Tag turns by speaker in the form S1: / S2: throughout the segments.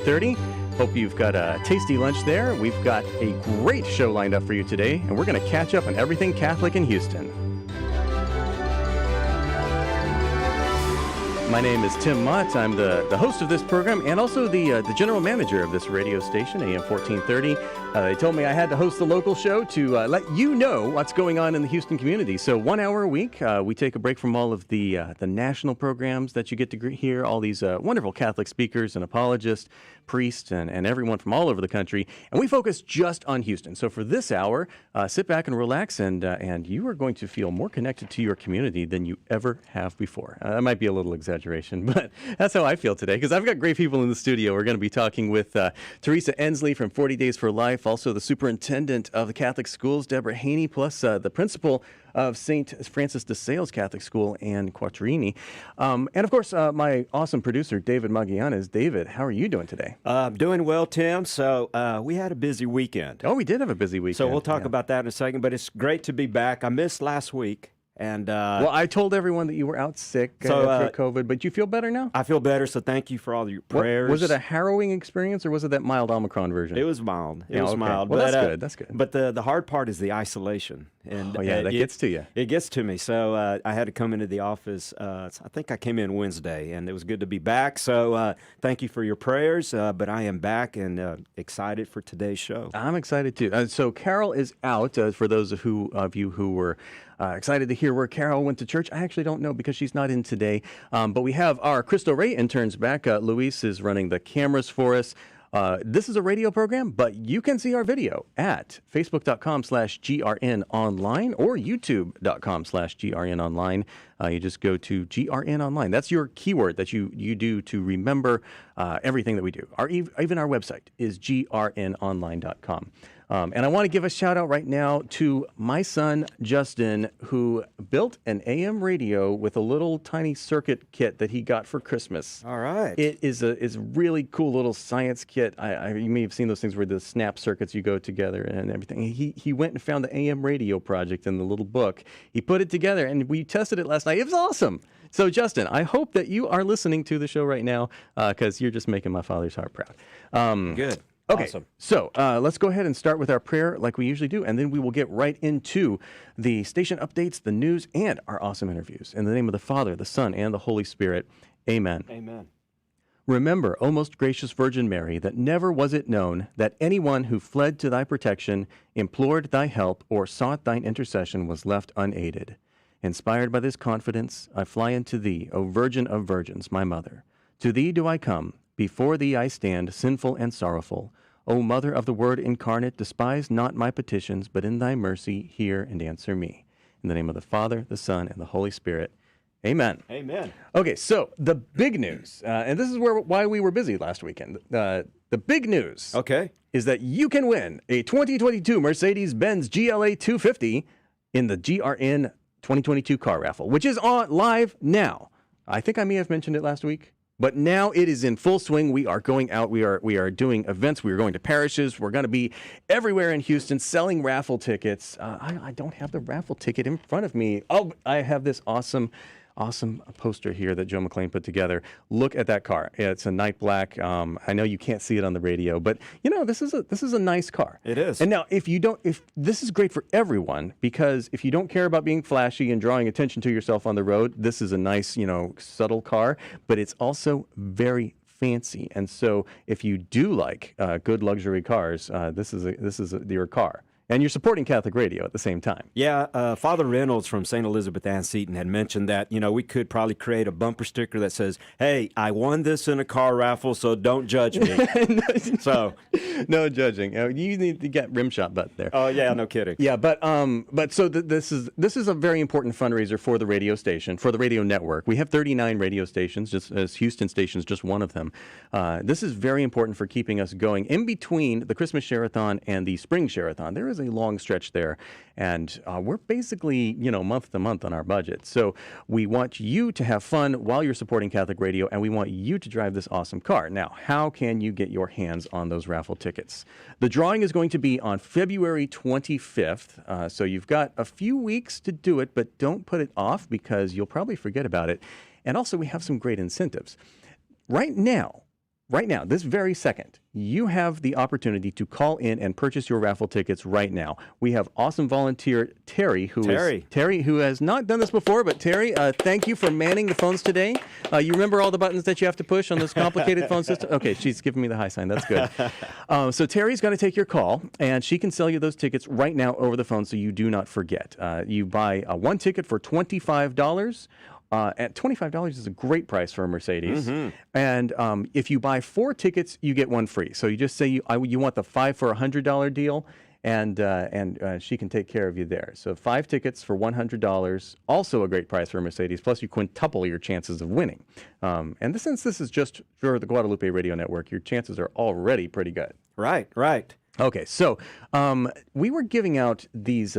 S1: 30. Hope you've got a tasty lunch there. We've got a great show lined up for you today, and we're going to catch up on everything Catholic in Houston. My name is Tim Mott. I'm the host of this program and also the general manager of this radio station, AM 1430. They told me I had to host the local show to let you know what's going on in the Houston community. So 1 hour a week, we take a break from all of the national programs that you get to hear, all these wonderful Catholic speakers and apologists, priests, and everyone from all over the country. And we focus just on Houston. So for this hour, sit back and relax, and you are going to feel more connected to your community than you ever have before. That might be a little exaggeration, but that's how I feel today, because I've got great people in the studio. We're going to be talking with Teresa Ensley from 40 Days for Life, also the superintendent of the Catholic schools, Deborah Haynes, plus the principal of St. Francis de Sales Catholic School and Quattrini. And of course, my awesome producer, David Magallanes. David, how are you doing today?
S2: Doing well, Tim. So we had a busy weekend.
S1: Oh, we did have a busy weekend.
S2: So we'll talk about that in a second, but it's great to be back. I missed last week. And
S1: well, I told everyone that you were out sick for COVID, but you feel better now?
S2: I feel better, so thank you for all your prayers.
S1: Was it a harrowing experience, or was it that mild Omicron version?
S2: It was mild. It was mild.
S1: Well,
S2: but,
S1: that's good. That's good.
S2: But the hard part is the isolation. And
S1: that gets to you.
S2: It gets to me. So I had to come into the office. I think I came in Wednesday, and it was good to be back. So thank you for your prayers. But I am back and excited for today's show.
S1: I'm excited too. So Carol is out. For those of you who were excited to hear where Carol went to church, I actually don't know because she's not in today. But we have our Cristo Rey interns back. Luis is running the cameras for us. This is a radio program, but you can see our video at facebook.com/grnonline or youtube.com/grnonline. You just go to GRN Online. That's your keyword that you do to remember everything that we do. Even our website is grnonline.com. And I want to give a shout out right now to my son, Justin, who built an AM radio with a little tiny circuit kit that he got for Christmas.
S2: All right.
S1: It is a really cool little science kit. You may have seen those things where the snap circuits you go together and everything. He went and found the AM radio project in the little book. He put it together and we tested it last night. It was awesome. So, Justin, I hope that you are listening to the show right now because you're just making my father's heart proud.
S2: Good.
S1: Okay,
S2: awesome.
S1: So let's go ahead and start with our prayer like we usually do, and then we will get right into the station updates, the news, and our awesome interviews. In the name of the Father, the Son, and the Holy Spirit, amen.
S2: Amen.
S1: Remember, O most gracious Virgin Mary, that never was it known that anyone who fled to thy protection, implored thy help, or sought thine intercession was left unaided. Inspired by this confidence, I fly unto thee, O Virgin of Virgins, my Mother. To thee do I come, before thee I stand, sinful and sorrowful. O Mother of the Word incarnate, despise not my petitions, but in thy mercy hear and answer me. In the name of the Father, the Son, and the Holy Spirit. Amen.
S2: Amen.
S1: Okay, so the big news, and this is why we were busy last weekend. The big news is that you can win a 2022 Mercedes-Benz GLA 250 in the GRN 2022 car raffle, which is on live now. I think I may have mentioned it last week. But now it is in full swing. We are going out. We are doing events. We are going to parishes. We're going to be everywhere in Houston selling raffle tickets. I don't have the raffle ticket in front of me. Oh, I have this awesome poster here that Joe McLean put together. Look at that car. It's a night black. I know you can't see it on the radio, but you know this is a nice car.
S2: It is.
S1: And now if this is great for everyone, because if you don't care about being flashy and drawing attention to yourself on the road, this is a nice, subtle car, but it's also very fancy. And so if you do like good luxury cars, this is your car. And you're supporting Catholic radio at the same time.
S2: Yeah, Father Reynolds from St. Elizabeth Ann Seton had mentioned that, we could probably create a bumper sticker that says, hey, I won this in a car raffle, so don't judge me. So,
S1: no judging. You need to get rim shot button there.
S2: Oh, yeah, no kidding.
S1: Yeah, but so this is a very important fundraiser for the radio station, for the radio network. We have 39 radio stations, just as Houston stations, just one of them. This is very important for keeping us going. In between the Christmas Share-a-thon and the Spring Share-a-thon, there is a long stretch there, and we're basically, month to month on our budget. So we want you to have fun while you're supporting Catholic radio, and we want you to drive this awesome car. Now, how can you get your hands on those raffle tickets? The drawing is going to be on February 25th, so you've got a few weeks to do it, but don't put it off because you'll probably forget about it. And also, we have some great incentives. Right now, right now, this very second, you have the opportunity to call in and purchase your raffle tickets right now. We have awesome volunteer Terry, who has not done this before, but Terry, thank you for manning the phones today. You remember all the buttons that you have to push on this complicated phone system? Okay, she's giving me the high sign. That's good. So Terry's going to take your call, and she can sell you those tickets right now over the phone so you do not forget. You buy one ticket for $25. At $25 is a great price for a Mercedes. And if you buy 4 tickets, you get one free. So you just say you want the 5 for $100 deal, and she can take care of you there. So 5 tickets for $100, also a great price for a Mercedes. Plus, you quintuple your chances of winning. And since this is just for the Guadalupe Radio Network, your chances are already pretty good.
S2: Right.
S1: Okay, so we were giving out these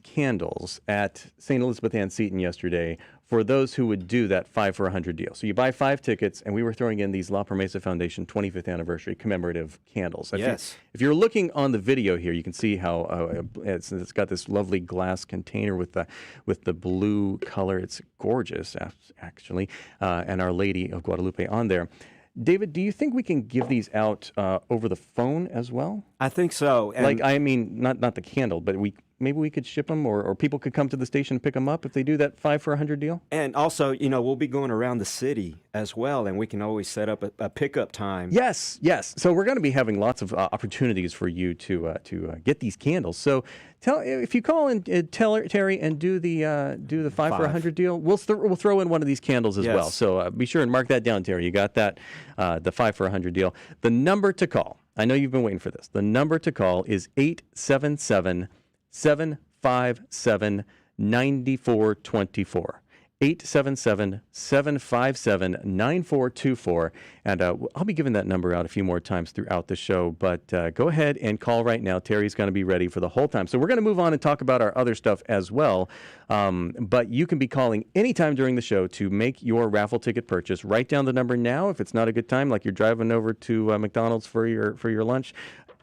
S1: candles at St. Elizabeth Ann Seton yesterday for those who would do that 5 for $100 deal. So you buy 5 tickets, and we were throwing in these La Promesa Foundation 25th anniversary commemorative candles. If you're looking on the video here, you can see how it's got this lovely glass container with the blue color. It's gorgeous, actually, and Our Lady of Guadalupe on there. David, do you think we can give these out over the phone as well?
S2: I think so.
S1: And not the candle, but maybe we could ship them, or people could come to the station and pick them up if they do that 5 for $100 deal?
S2: And also, we'll be going around the city as well, and we can always set up a pickup time.
S1: Yes. So we're going to be having lots of opportunities for you to get these candles. So if you call and tell Terry and do the 5 for $100 deal, we'll throw in one of these candles as well. So be sure and mark that down, Terry. You got that, the 5 for $100 deal. The number to call, I know you've been waiting for this. The number to call is 877-757-9424. 877-757-9424. And I'll be giving that number out a few more times throughout the show, but go ahead and call right now. Terry's going to be ready for the whole time. So we're going to move on and talk about our other stuff as well. But you can be calling anytime during the show to make your raffle ticket purchase. Write down the number now if it's not a good time, like you're driving over to McDonald's for your lunch.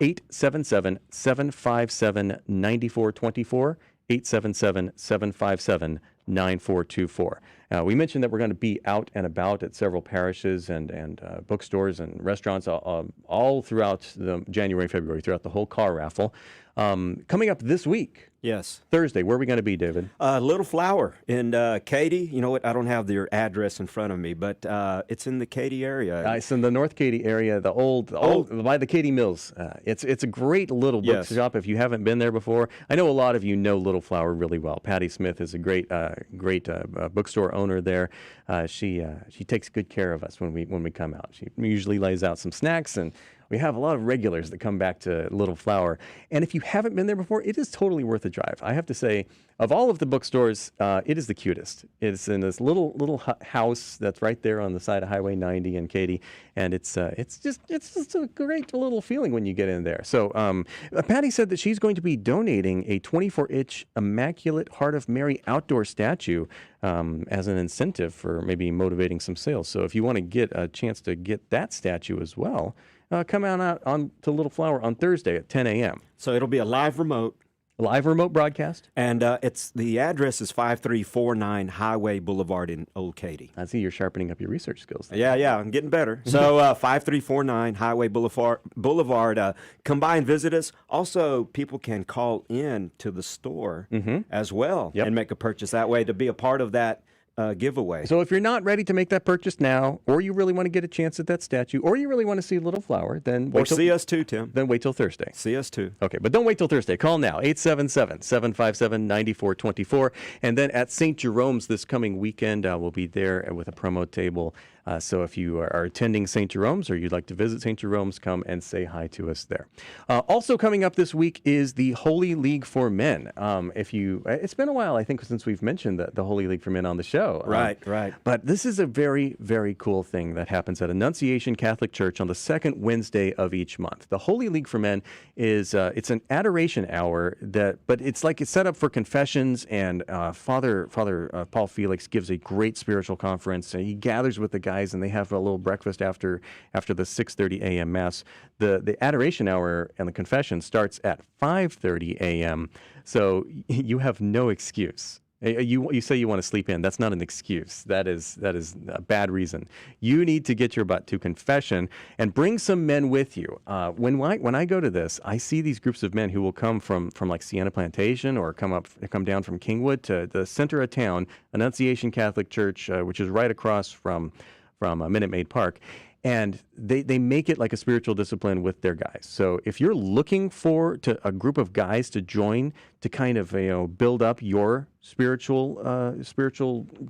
S1: 877-757-9424. 877-757-9424. We mentioned that we're going to be out and about at several parishes and bookstores and restaurants all throughout January and February, throughout the whole car raffle. Coming up this week, Thursday, where are we going to be, David?
S2: Little Flower in Katy. You know what? I don't have their address in front of me, but it's in the Katy area.
S1: It's in the North Katy area, the old by the Katy Mills. It's a great little bookshop if you haven't been there before. I know a lot of you know Little Flower really well. Patty Smith is a great bookstore owner there. She takes good care of us when we come out. She usually lays out some snacks, and we have a lot of regulars that come back to Little Flower. And if you haven't been there before, it is totally worth a drive. I have to say, of all of the bookstores, it is the cutest. It's in this little house that's right there on the side of Highway 90 in Katy, and it's just a great little feeling when you get in there. So Patty said that she's going to be donating a 24-inch Immaculate Heart of Mary outdoor statue as an incentive for maybe motivating some sales. So if you want to get a chance to get that statue as well, come out to Little Flower on Thursday at 10 a.m.
S2: So it'll be a live remote
S1: broadcast. And
S2: the address is 5349 Highway Boulevard in Old Katy.
S1: I see you're sharpening up your research skills.
S2: Yeah, I'm getting better. So 5349 Highway Boulevard. Come by and visit us. Also, people can call in to the store as well and make a purchase that way to be a part of that giveaway.
S1: So if you're not ready to make that purchase now, or you really want to get a chance at that statue, or you really want to see Little Flower, then
S2: see us too, Tim.
S1: Then wait till Thursday.
S2: See us too.
S1: Okay, but don't wait till Thursday. Call now, 877-757-9424. And then at St. Jerome's this coming weekend, we'll be there with a promo table. So if you are attending St. Jerome's or you'd like to visit St. Jerome's, come and say hi to us there. Also coming up this week is the Holy League for Men. It's been a while, I think, since we've mentioned the Holy League for Men on the show.
S2: Right.
S1: But this is a very, very cool thing that happens at Annunciation Catholic Church on the second Wednesday of each month. The Holy League for Men is it's an adoration hour but it's set up for confessions, and Father Paul Felix gives a great spiritual conference, and he gathers with the guys and they have a little breakfast after the 6:30 a.m. Mass. The adoration hour and the confession starts at 5:30 a.m. So you have no excuse You say you want to sleep in. That's not an excuse. That is a bad reason. You need to get your butt to confession and bring some men with you. When I go to this, I see these groups of men who will come from like Sienna Plantation or come down from Kingwood to the center of town, Annunciation Catholic Church, which is right across from Minute Maid Park. And they make it like a spiritual discipline with their guys. So if you're looking for a group of guys to join to kind of build up your spiritual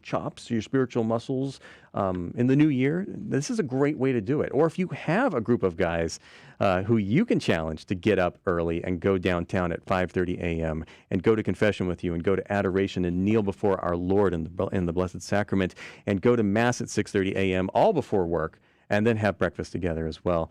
S1: chops, your spiritual muscles in the new year, this is a great way to do it. Or if you have a group of guys who you can challenge to get up early and go downtown at 5:30 a.m. and go to confession with you and go to adoration and kneel before our Lord in the Blessed Sacrament and go to Mass at 6:30 a.m. all before work, and then have breakfast together as well.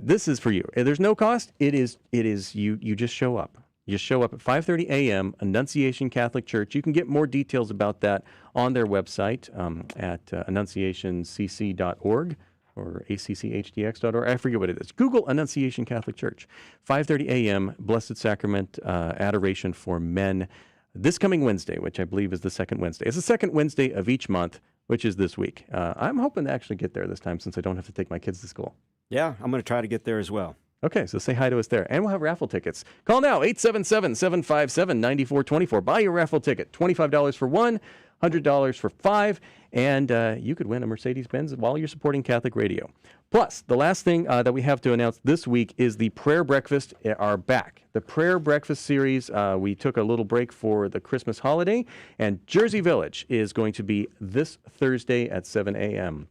S1: This is for you. There's no cost. It is you just show up. You just show up at 5:30 a.m., Annunciation Catholic Church. You can get more details about that on their website at annunciationcc.org or acchdx.org. I forget what it is. Google Annunciation Catholic Church. 5:30 a.m., Blessed Sacrament Adoration for Men this coming Wednesday, which I believe is the second Wednesday. It's the second Wednesday of each month, which is this week. I'm hoping to actually get there this time since I don't have to take my kids to school.
S2: Yeah, I'm going to try to get there as well.
S1: Okay, so say hi to us there. And we'll have raffle tickets. Call now, 877-757-9424. Buy your raffle ticket. $25 for one, $100 for five, and you could win a Mercedes-Benz while you're supporting Catholic Radio. Plus, the last thing that we have to announce this week is the prayer breakfast are back. The prayer breakfast series, we took a little break for the Christmas holiday, and Jersey Village is going to be this Thursday at 7 a.m.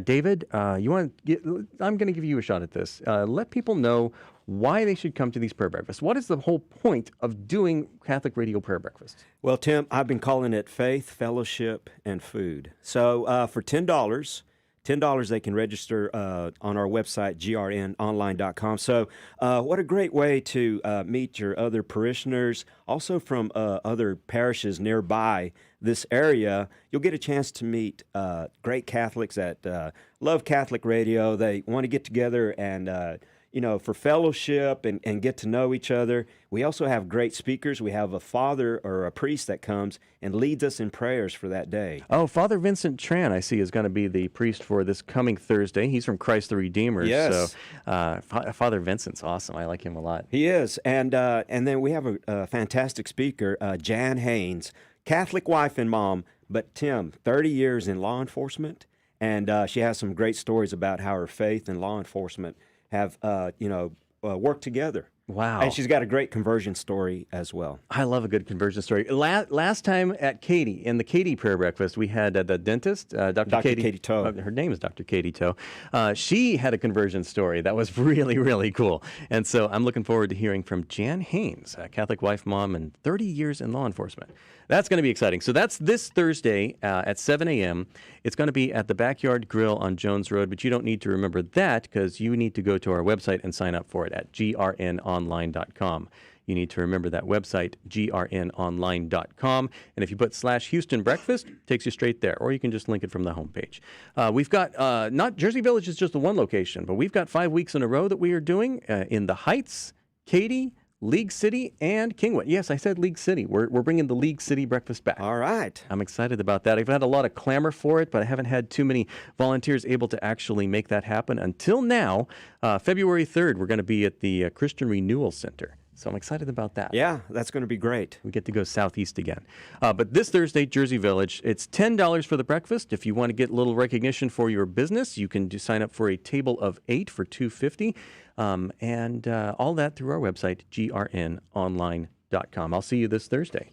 S1: David, I'm going to give you a shot at this. Let people know why they should come to these prayer breakfasts. What is the whole point of doing Catholic Radio prayer breakfasts?
S2: Well, Tim, I've been calling it faith, fellowship, and food. So for $10 they can register on our website, grnonline.com. So what a great way to meet your other parishioners, also from other parishes nearby this area. You'll get a chance to meet great Catholics that love Catholic radio. They want to get together and for fellowship and get to know each other. We also have great speakers. We have a father or a priest that comes and leads us in prayers for that day.
S1: Oh, Father Vincent Tran, I see, is going to be the priest for this coming Thursday. He's from Christ the Redeemer.
S2: Yes.
S1: So Father Vincent's awesome. I like him a lot.
S2: He is. And then we have a fantastic speaker, Jan Haynes, Catholic wife and mom, but Tim, 30 years in law enforcement. And she has some great stories about how her faith and law enforcement have worked together.
S1: Wow.
S2: And she's got a great conversion story as well.
S1: I love a good conversion story. Last time at Katie, in the Katie prayer breakfast, we had the dentist, Dr.
S2: Katie Toe.
S1: Her name is Dr. Katie Toe. She had a conversion story that was really, really cool. And so I'm looking forward to hearing from Jan Haynes, a Catholic wife, mom, and 30 years in law enforcement. That's going to be exciting. So that's this Thursday at 7 a.m. It's going to be at the Backyard Grill on Jones Road, but you don't need to remember that because you need to go to our website and sign up for it at grnonline.com. You need to remember that website, grnonline.com. And if you put /Houston Breakfast, it takes you straight there. Or you can just link it from the homepage. We've got, not Jersey Village is just the one location, but we've got 5 weeks in a row that we are doing in the Heights, Katy, League City, and Kingwood. Yes, I said League City. We're bringing the League City breakfast back.
S2: All right.
S1: I'm excited about that. I've had a lot of clamor for it, but I haven't had too many volunteers able to actually make that happen. Until now, February 3rd, we're going to be at the Christian Renewal Center. So I'm excited about that.
S2: Yeah, that's going to be great.
S1: We get to go southeast again. But this Thursday, Jersey Village, it's $10 for the breakfast. If you want to get a little recognition for your business, you can sign up for a table of 8 for $2.50. And all that through our website, grnonline.com. I'll see you this Thursday.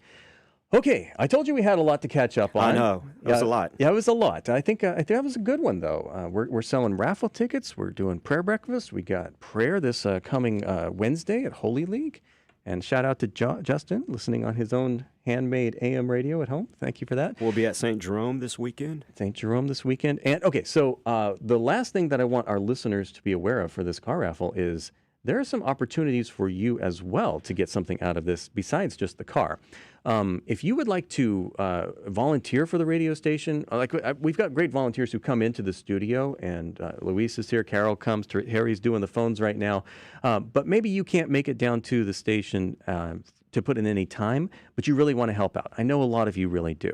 S1: Okay, I told you we had a lot to catch up on.
S2: I know. It was a lot.
S1: Yeah, it was a lot. I think that was a good one, though. We're selling raffle tickets. We're doing prayer breakfast. We got prayer this coming Wednesday at Holy League. And shout out to Justin, listening on his own handmade AM radio at home. Thank you for that.
S2: We'll be at St. Jerome this weekend.
S1: St. Jerome this weekend. And, okay, so the last thing that I want our listeners to be aware of for this car raffle is there are some opportunities for you as well to get something out of this besides just the car. If you would like to volunteer for the radio station, we've got great volunteers who come into the studio, and Luis is here, Carol comes, Harry's doing the phones right now, but maybe you can't make it down to the station to put in any time, but you really want to help out. I know a lot of you really do.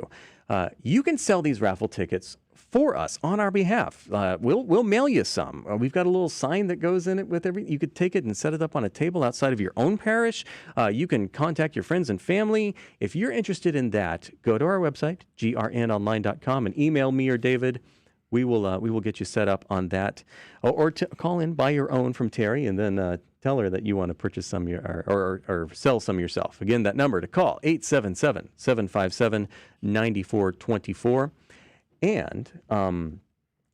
S1: You can sell these raffle tickets for us on our behalf. We'll mail you some. We've got a little sign that goes in it with everything. You could take it and set it up on a table outside of your own parish. You can contact your friends and family. If you're interested in that, go to our website, grnonline.com, and email me or David. We will get you set up on that, or call in, buy your own from Terry, and then tell her that you want to purchase some or sell some yourself. Again, that number to call, 877-757-9424. And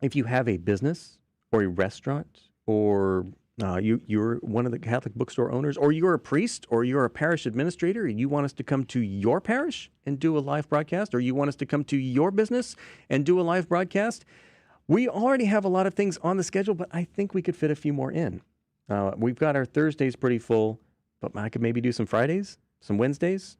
S1: if you have a business or a restaurant, or you're one of the Catholic bookstore owners, or you're a priest, or you're a parish administrator, and you want us to come to your parish and do a live broadcast, or you want us to come to your business and do a live broadcast, we already have a lot of things on the schedule, but I think we could fit a few more in. We've got our Thursdays pretty full, but I could maybe do some Fridays, some Wednesdays,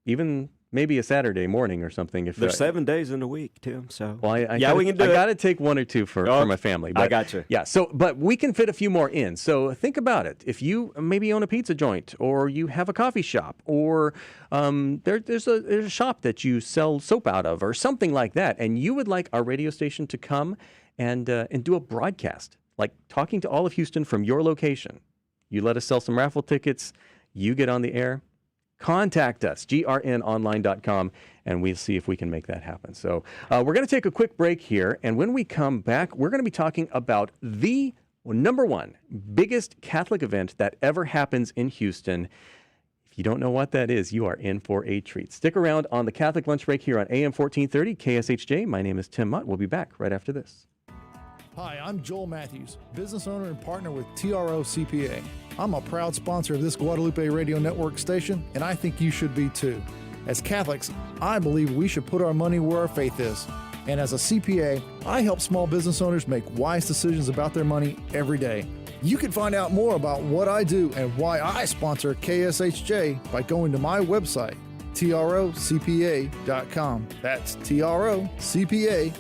S1: even maybe a Saturday morning or something. If
S2: there's 7 days in a week, Tim. So
S1: well,
S2: we can do it.
S1: I got to take one or two for my family. But,
S2: I got you.
S1: Yeah. So, but we can fit a few more in. So think about it. If you maybe own a pizza joint, or you have a coffee shop, or there's a shop that you sell soap out of, or something like that, and you would like our radio station to come and do a broadcast, like talking to all of Houston from your location. You let us sell some raffle tickets. You get on the air. Contact us, grnonline.com, and we'll see if we can make that happen. So we're going to take a quick break here, and when we come back, we're going to be talking about the number one biggest Catholic event that ever happens in Houston. If you don't know what that is, you are in for a treat. Stick around on the Catholic Lunch Break here on AM 1430 KSHJ. My name is Tim Mott. We'll be back right after this.
S3: Hi, I'm Joel Matthews, business owner and partner with TRO CPA. I'm a proud sponsor of this Guadalupe Radio Network station, and I think you should be too. As Catholics, I believe we should put our money where our faith is. And as a CPA, I help small business owners make wise decisions about their money every day. You can find out more about what I do and why I sponsor KSHJ by going to my website, trocpa.com. That's trocpa.com.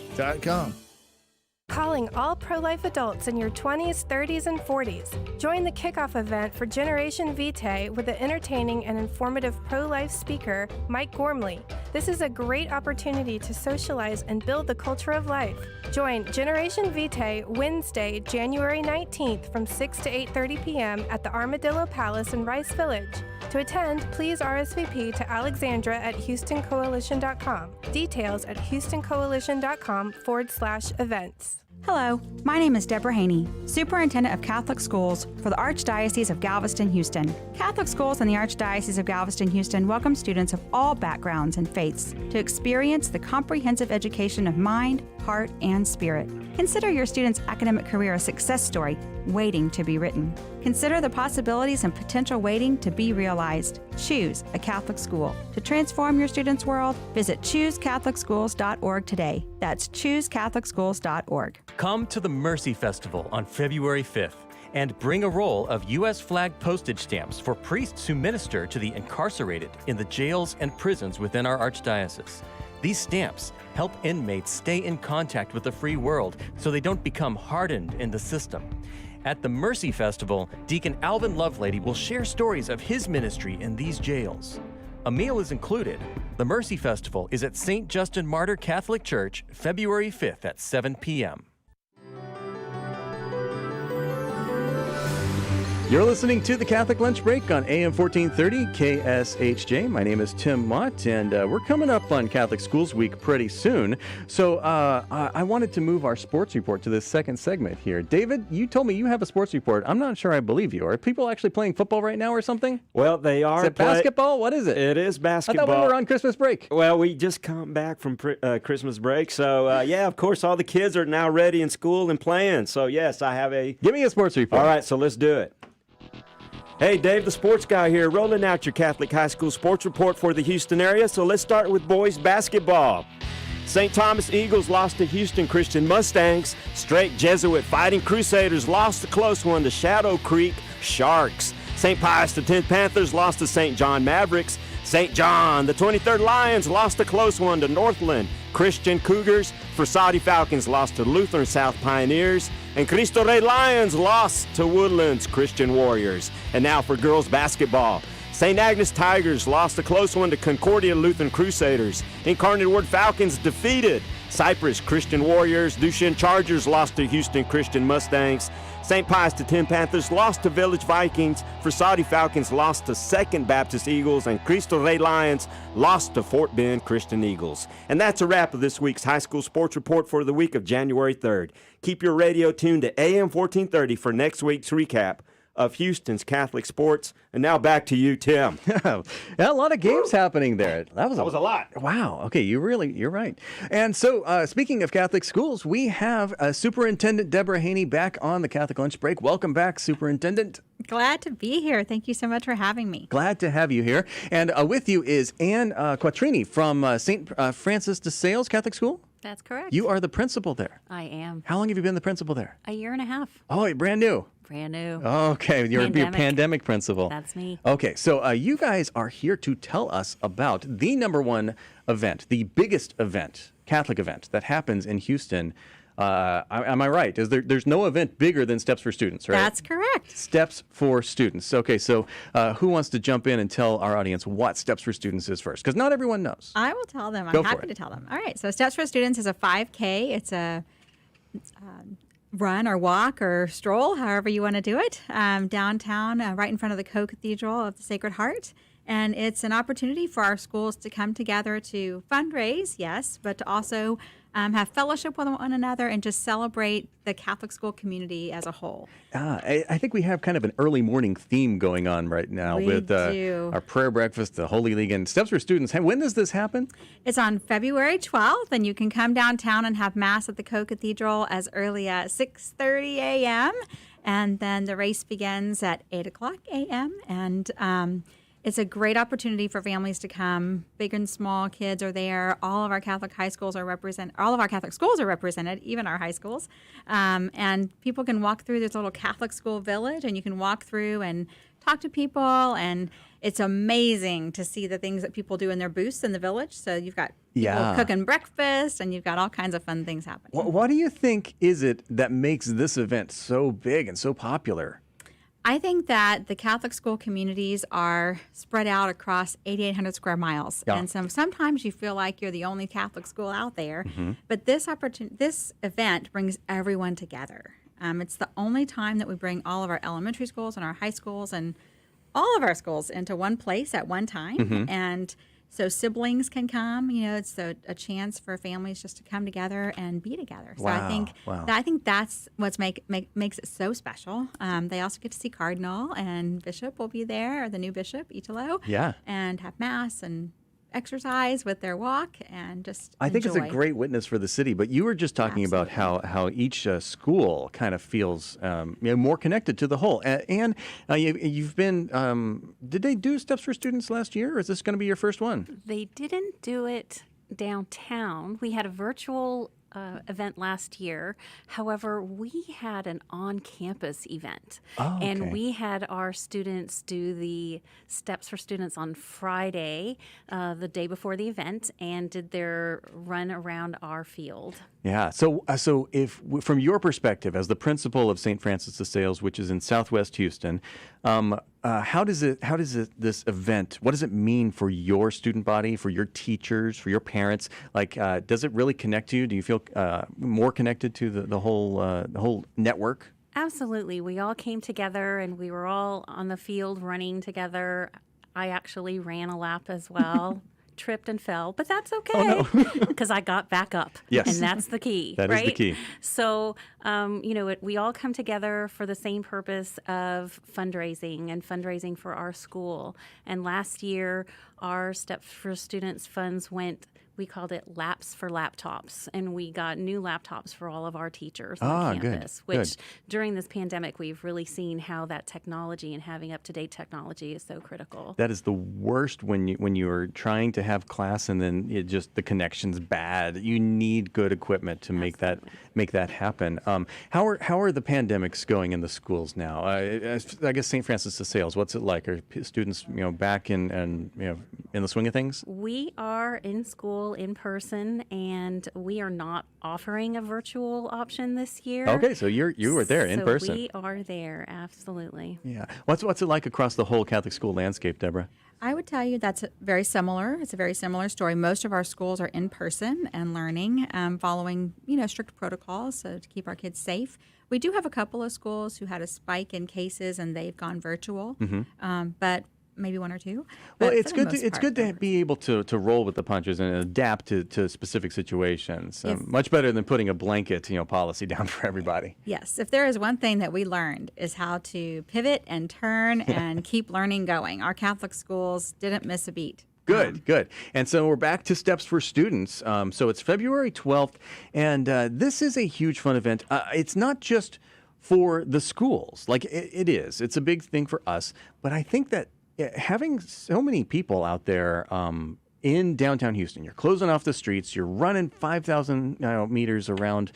S4: Calling all pro-life adults in your 20s, 30s, and 40s. Join the kickoff event for Generation Vitae with the entertaining and informative pro-life speaker, Mike Gormley. This is a great opportunity to socialize and build the culture of life. Join Generation Vitae Wednesday, January 19th from 6 to 8:30 p.m. at the Armadillo Palace in Rice Village. To attend, please RSVP to Alexandra at HoustonCoalition.com. Details at HoustonCoalition.com/events.
S5: Hello, my name is Deborah Haney, Superintendent of Catholic Schools for the Archdiocese of Galveston-Houston. Catholic Schools in the Archdiocese of Galveston-Houston welcome students of all backgrounds and faiths to experience the comprehensive education of mind, heart, and spirit. Consider your student's academic career a success story waiting to be written. Consider the possibilities and potential waiting to be realized. Choose a Catholic school. To transform your student's world, visit choosecatholicschools.org today. That's choosecatholicschools.org.
S6: Come to the Mercy Festival on February 5th and bring a roll of U.S. flag postage stamps for priests who minister to the incarcerated in the jails and prisons within our archdiocese. These stamps help inmates stay in contact with the free world so they don't become hardened in the system. At the Mercy Festival, Deacon Alvin Lovelady will share stories of his ministry in these jails. A meal is included. The Mercy Festival is at St. Justin Martyr Catholic Church, February 5th at 7 p.m.
S1: You're listening to the Catholic Lunch Break on AM 1430 KSHJ. My name is Tim Mott, and we're coming up on Catholic Schools Week pretty soon. So I wanted to move our sports report to this second segment here. David, you told me you have a sports report. I'm not sure I believe you. Are people actually playing football right now or something?
S2: Well, they are.
S1: Is it basketball? What is it?
S2: It is basketball.
S1: I thought we were on Christmas break.
S2: Well, we just come back from Christmas break. So, yeah, of course, all the kids are now ready in school and playing. So, yes, I have a...
S1: Give me a sports report.
S2: All right, so let's do it. Hey, Dave, the sports guy here, rolling out your Catholic high school sports report for the Houston area. So let's start with boys basketball. St. Thomas Eagles lost to Houston Christian Mustangs. Straight Jesuit Fighting Crusaders lost a close one to Shadow Creek Sharks. St. Pius X Panthers lost to St. John Mavericks. St. John, the 23rd Lions lost a close one to Northland Christian Cougars. Frassati Falcons lost to Lutheran South Pioneers. And Cristo Rey Lions lost to Woodlands Christian Warriors. And now for girls basketball. St. Agnes Tigers lost a close one to Concordia Lutheran Crusaders. Incarnate Word Falcons defeated Cypress Christian Warriors. Duchesne Chargers lost to Houston Christian Mustangs. St. Pius X Panthers lost to Village Vikings. Frassati Falcons lost to Second Baptist Eagles. And Cristo Rey Lions lost to Fort Bend Christian Eagles. And that's a wrap of this week's high school sports report for the week of January 3rd. Keep your radio tuned to AM 1430 for next week's recap of Houston's Catholic sports. And now back to you, Tim.
S1: Yeah, a lot of games happening there. That was
S2: a lot.
S1: Wow. Okay, you're right. And so, speaking of Catholic schools, we have Superintendent Deborah Haynes back on the Catholic Lunch Break. Welcome back, Superintendent.
S5: Glad to be here. Thank you so much for having me.
S1: Glad to have you here. And with you is Ann Quattrini from St. Francis de Sales Catholic School.
S7: That's correct.
S1: You are the principal there.
S7: I am.
S1: How long have you been the principal there?
S7: A year and a half.
S1: Oh, brand new.
S7: Brand new.
S1: Okay, you're your pandemic principal.
S7: That's me.
S1: Okay, so you guys are here to tell us about the number one event, the biggest event, Catholic event that happens in Houston. Am I right? There's no event bigger than Steps for Students, right?
S5: That's correct.
S1: Steps for Students. Okay, so who wants to jump in and tell our audience what Steps for Students is first? Because not everyone knows.
S5: I will tell them.
S1: Go
S5: I'm
S1: for
S5: happy
S1: it.
S5: to tell them. All right, so Steps for Students is a 5K. It's a run or walk or stroll, however you want to do it, downtown, right in front of the Co-Cathedral of the Sacred Heart. And it's an opportunity for our schools to come together to fundraise, yes, but to also have fellowship with one another and just celebrate the Catholic school community as a whole.
S1: I think we have kind of an early morning theme going on right now with our prayer breakfast, the Holy League, and Steps for Students. Hey, when does this happen?
S5: It's on February 12th, and you can come downtown and have Mass at the Co-Cathedral as early as 6:30 a.m., and then the race begins at 8 o'clock a.m., and it's a great opportunity for families to come. Big and small kids are there. All of our Catholic high schools are represented. All of our Catholic schools are represented, even our high schools. And people can walk through this little Catholic school village, and you can walk through and talk to people. And it's amazing to see the things that people do in their booths in the village. So you've got people cooking breakfast, and you've got all kinds of fun things happening.
S1: What do you think is it that makes this event so big and so popular?
S5: I think that the Catholic school communities are spread out across 8,800 square miles.
S1: Yeah.
S5: And sometimes you feel like you're the only Catholic school out there. Mm-hmm. But this event brings everyone together. It's the only time that we bring all of our elementary schools and our high schools and all of our schools into one place at one time. Mm-hmm. And so siblings can come. You know, it's a chance for families just to come together and be together. So
S1: wow.
S5: I think that's what makes it so special. They also get to see Cardinal and Bishop will be there, or the new Bishop, Italo.
S1: Yeah.
S5: And have Mass and exercise with their walk and just
S1: I think it's a great witness for the city. But you were just talking about how each school kind of feels more connected to the whole. And you've been, did they do Steps for Students last year, or is this going to be your first one?
S7: They didn't do it downtown. We had a virtual event last year. However, we had an on-campus event.
S1: Oh, okay.
S7: And we had our students do the Steps for Students on Friday, the day before the event, and did their run around our field.
S1: Yeah. So if from your perspective as the principal of St. Francis de Sales, which is in Southwest Houston, how does this event, what does it mean for your student body, for your teachers, for your parents? Like, does it really connect to you? Do you feel more connected to the whole network?
S7: Absolutely. We all came together and we were all on the field running together. I actually ran a lap as well. Tripped and fell, but that's okay because I got back up.
S1: Yes.
S7: And that's the key.
S1: That
S7: right?
S1: is the key.
S7: So, we all come together for the same purpose of fundraising for our school. And last year, our Steps for Students funds we called it Laps for Laptops, and we got new laptops for all of our teachers on campus, which during this pandemic, we've really seen how that technology and having up-to-date technology is so critical.
S1: That is the worst when you are trying to have class and then the connection's bad. You need good equipment to make that happen. How are the pandemics going in the schools now? I guess St. Francis de Sales, what's it like? Are students back in the swing of things?
S7: We are in school Goal in person, and we are not offering a virtual option this year.
S1: Okay, so you were there in person.
S7: We are there, absolutely.
S1: Yeah. What's it like across the whole Catholic school landscape, Deborah?
S5: I would tell you that's very similar. It's a very similar story. Most of our schools are in person and learning, following strict protocols so to keep our kids safe. We do have a couple of schools who had a spike in cases and they've gone virtual, but maybe one or two.
S1: Well,
S5: But
S1: it's
S5: for the
S1: good.
S5: most
S1: It's
S5: part,
S1: good to be able to roll with the punches and adapt to specific situations. Much better than putting a blanket policy down for everybody.
S5: Yes, if there is one thing that we learned is how to pivot and turn and keep learning going. Our Catholic schools didn't miss a beat.
S1: Good. And so we're back to Steps for Students. So it's February 12th, and this is a huge fun event. It's not just for the schools. Like it is. It's a big thing for us. But I think that having so many people out there in downtown Houston, you're closing off the streets, you're running 5,000 meters around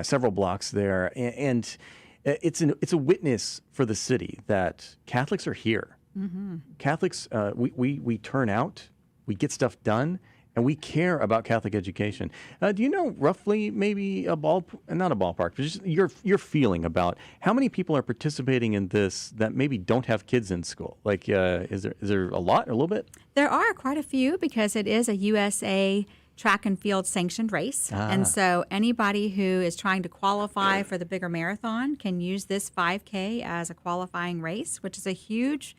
S1: several blocks there, and it's a witness for the city that Catholics are here. Mm-hmm. Catholics, we turn out, we get stuff done, and we care about Catholic education. Do you know roughly maybe not a ballpark, but just your feeling about how many people are participating in this that maybe don't have kids in school? Like, is there a lot, a little bit?
S5: There are quite a few because it is a USA track and field sanctioned race. And so anybody who is trying to qualify for the bigger marathon can use this 5K as a qualifying race, which is a huge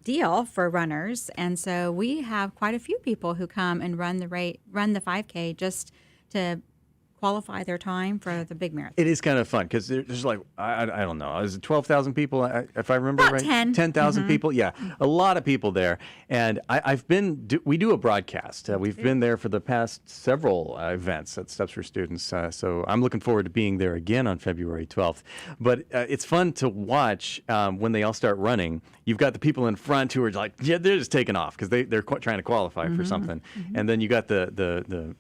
S5: deal for runners. And so we have quite a few people who come and run the 5K just to qualify their time for the big marathon.
S1: It is kind of fun because there's like, I don't know, is it 12,000 people, if I remember
S5: About
S1: right?
S5: 10,000
S1: people. Yeah, a lot of people there. And we do a broadcast. We've been there for the past several events at Steps for Students. So I'm looking forward to being there again on February 12th. But it's fun to watch when they all start running. You've got the people in front who are like, they're just taking off because they're trying to qualify for something. And then you got the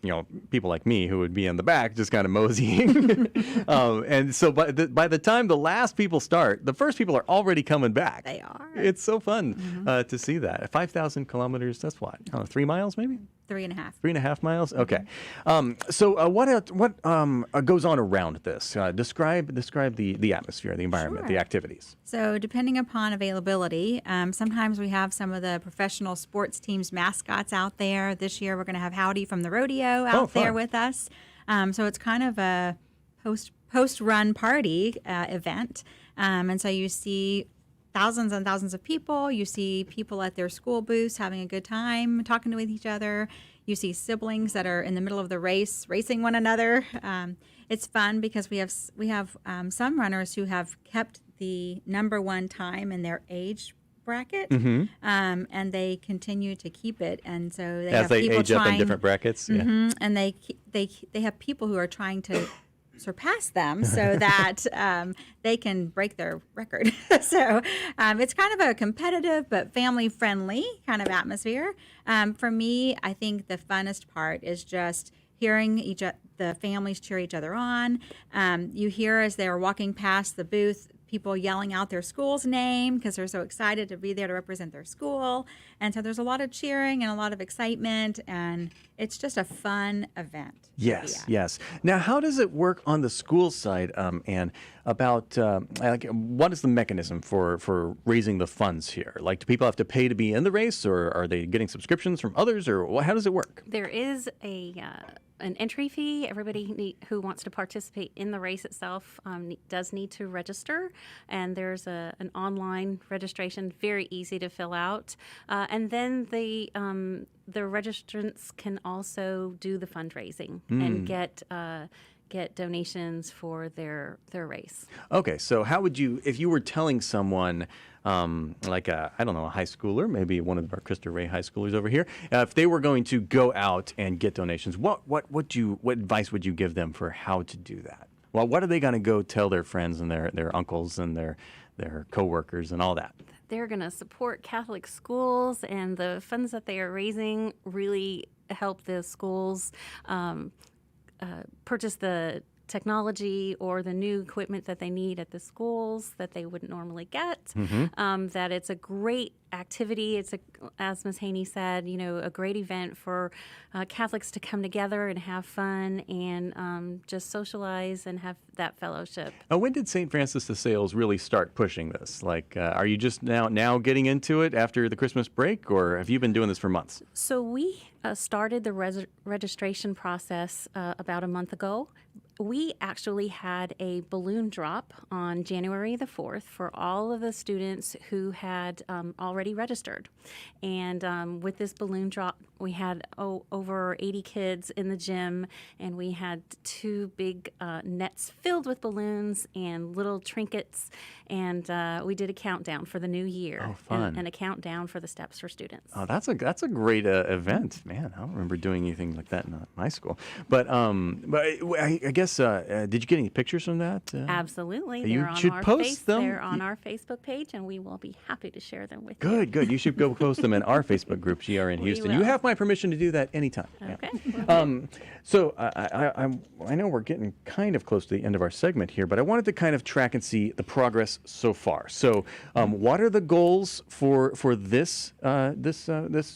S1: people like me who would be in the back just kind of moseying. And so by the time the last people start, the first people are already coming back.
S5: They are.
S1: It's so fun to see that. 5,000 kilometers, that's what? 3 miles maybe?
S5: 3.5.
S1: 3.5 miles? Okay. So what goes on around this? Describe the atmosphere, the environment, the activities.
S5: So depending upon availability, sometimes we have some of the professional sports teams' mascots out there. This year we're going to have Howdy from the rodeo out there with us. So it's kind of a post-run party event. And so you see thousands and thousands of people. You see people at their school booths having a good time, talking with each other. You see siblings that are in the middle of the race, racing one another. It's fun because we have some runners who have kept the number one time in their age bracket, and they continue to keep it. And so they
S1: as
S5: have
S1: they
S5: people
S1: age up in different brackets.
S5: and they have people who are trying to surpass them so that they can break their record. So it's kind of a competitive but family-friendly kind of atmosphere. For me, I think the funnest part is just hearing the families cheer each other on. You hear as they're walking past the booth, people yelling out their school's name because they're so excited to be there to represent their school. And so there's a lot of cheering and a lot of excitement, and it's just a fun event.
S1: Yes. Now, how does it work on the school side, Anne, about what is the mechanism for raising the funds here? Like, do people have to pay to be in the race, or are they getting subscriptions from others, or how does it work?
S7: There is an entry fee. Everybody who wants to participate in the race itself does need to register, and there's an online registration, very easy to fill out. And then the registrants can also do the fundraising and get donations for their race.
S1: Okay, so how would you, if you were telling someone, like a high schooler, maybe one of our Cristo Rey high schoolers over here, if they were going to go out and get donations, what advice would you give them for how to do that? Well, what are they going to go tell their friends and their uncles and their coworkers and all that?
S7: They're going to support Catholic schools, and the funds that they are raising really help the schools purchase the technology or the new equipment that they need at the schools that they wouldn't normally get. That it's a great activity. It's, as Ms. Haynes said, a great event for Catholics to come together and have fun and just socialize and have that fellowship.
S1: When did St. Francis de Sales really start pushing this? Like, are you just now getting into it after the Christmas break, or have you been doing this for months?
S7: So we started the registration process about a month ago. We actually had a balloon drop on January the 4th for all of the students who had already registered. And with this balloon drop, we had over 80 kids in the gym, and we had 2 big nets filled with balloons and little trinkets. And we did a countdown for the new year.
S1: Oh, fun.
S7: And a countdown for the Steps for Students.
S1: Oh, that's a great event, man. I don't remember doing anything like that in my school. But I guess did you get any pictures from that?
S7: Absolutely.
S1: You
S7: They're on
S1: should
S7: our
S1: post them.
S7: They're on our Facebook page, and we will be happy to share them with you.
S1: Good. You should go post them in our Facebook group, GRN
S7: We
S1: Houston.
S7: will.
S1: You have my permission to do that anytime.
S7: Okay.
S1: Yeah. So I know we're getting kind of close to the end of our segment here, but I wanted to kind of track and see the progress so far. So, what are the goals for this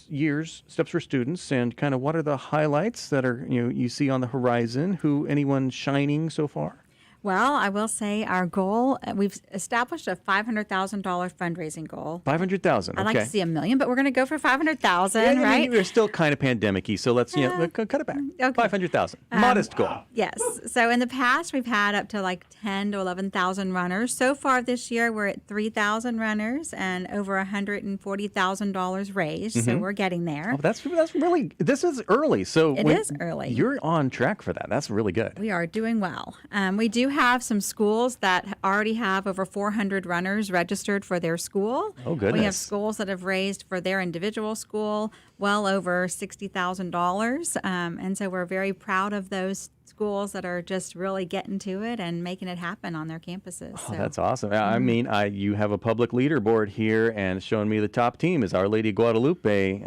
S1: year's Steps for Students, and kind of what are the highlights that are you see on the horizon? Anyone shining so far?
S5: Well, I will say our goal, we've established a $500,000 fundraising goal.
S1: 500,000.
S5: I'd like to see $1 million, but we're going to go for 500,000, right?
S1: We're still kind of pandemic-y, so let's cut it back.
S5: Okay.
S1: 500,000. Modest goal.
S5: Yes. So in the past, we've had up to like 10 to 11,000 runners. So far this year, we're at 3,000 runners and over $140,000 raised. So we're getting there.
S1: Oh, that's really. This is early. So
S5: It is early.
S1: You're on track for that. That's really good.
S5: We are doing well. We do have some schools that already have over 400 runners registered for their school.
S1: Oh, goodness.
S5: We have schools that have raised for their individual school well over $60,000. And so we're very proud of those schools that are just really getting to it and making it happen on their campuses.
S1: Oh, that's awesome. I mean, you have a public leaderboard here, and showing me the top team is Our Lady Guadalupe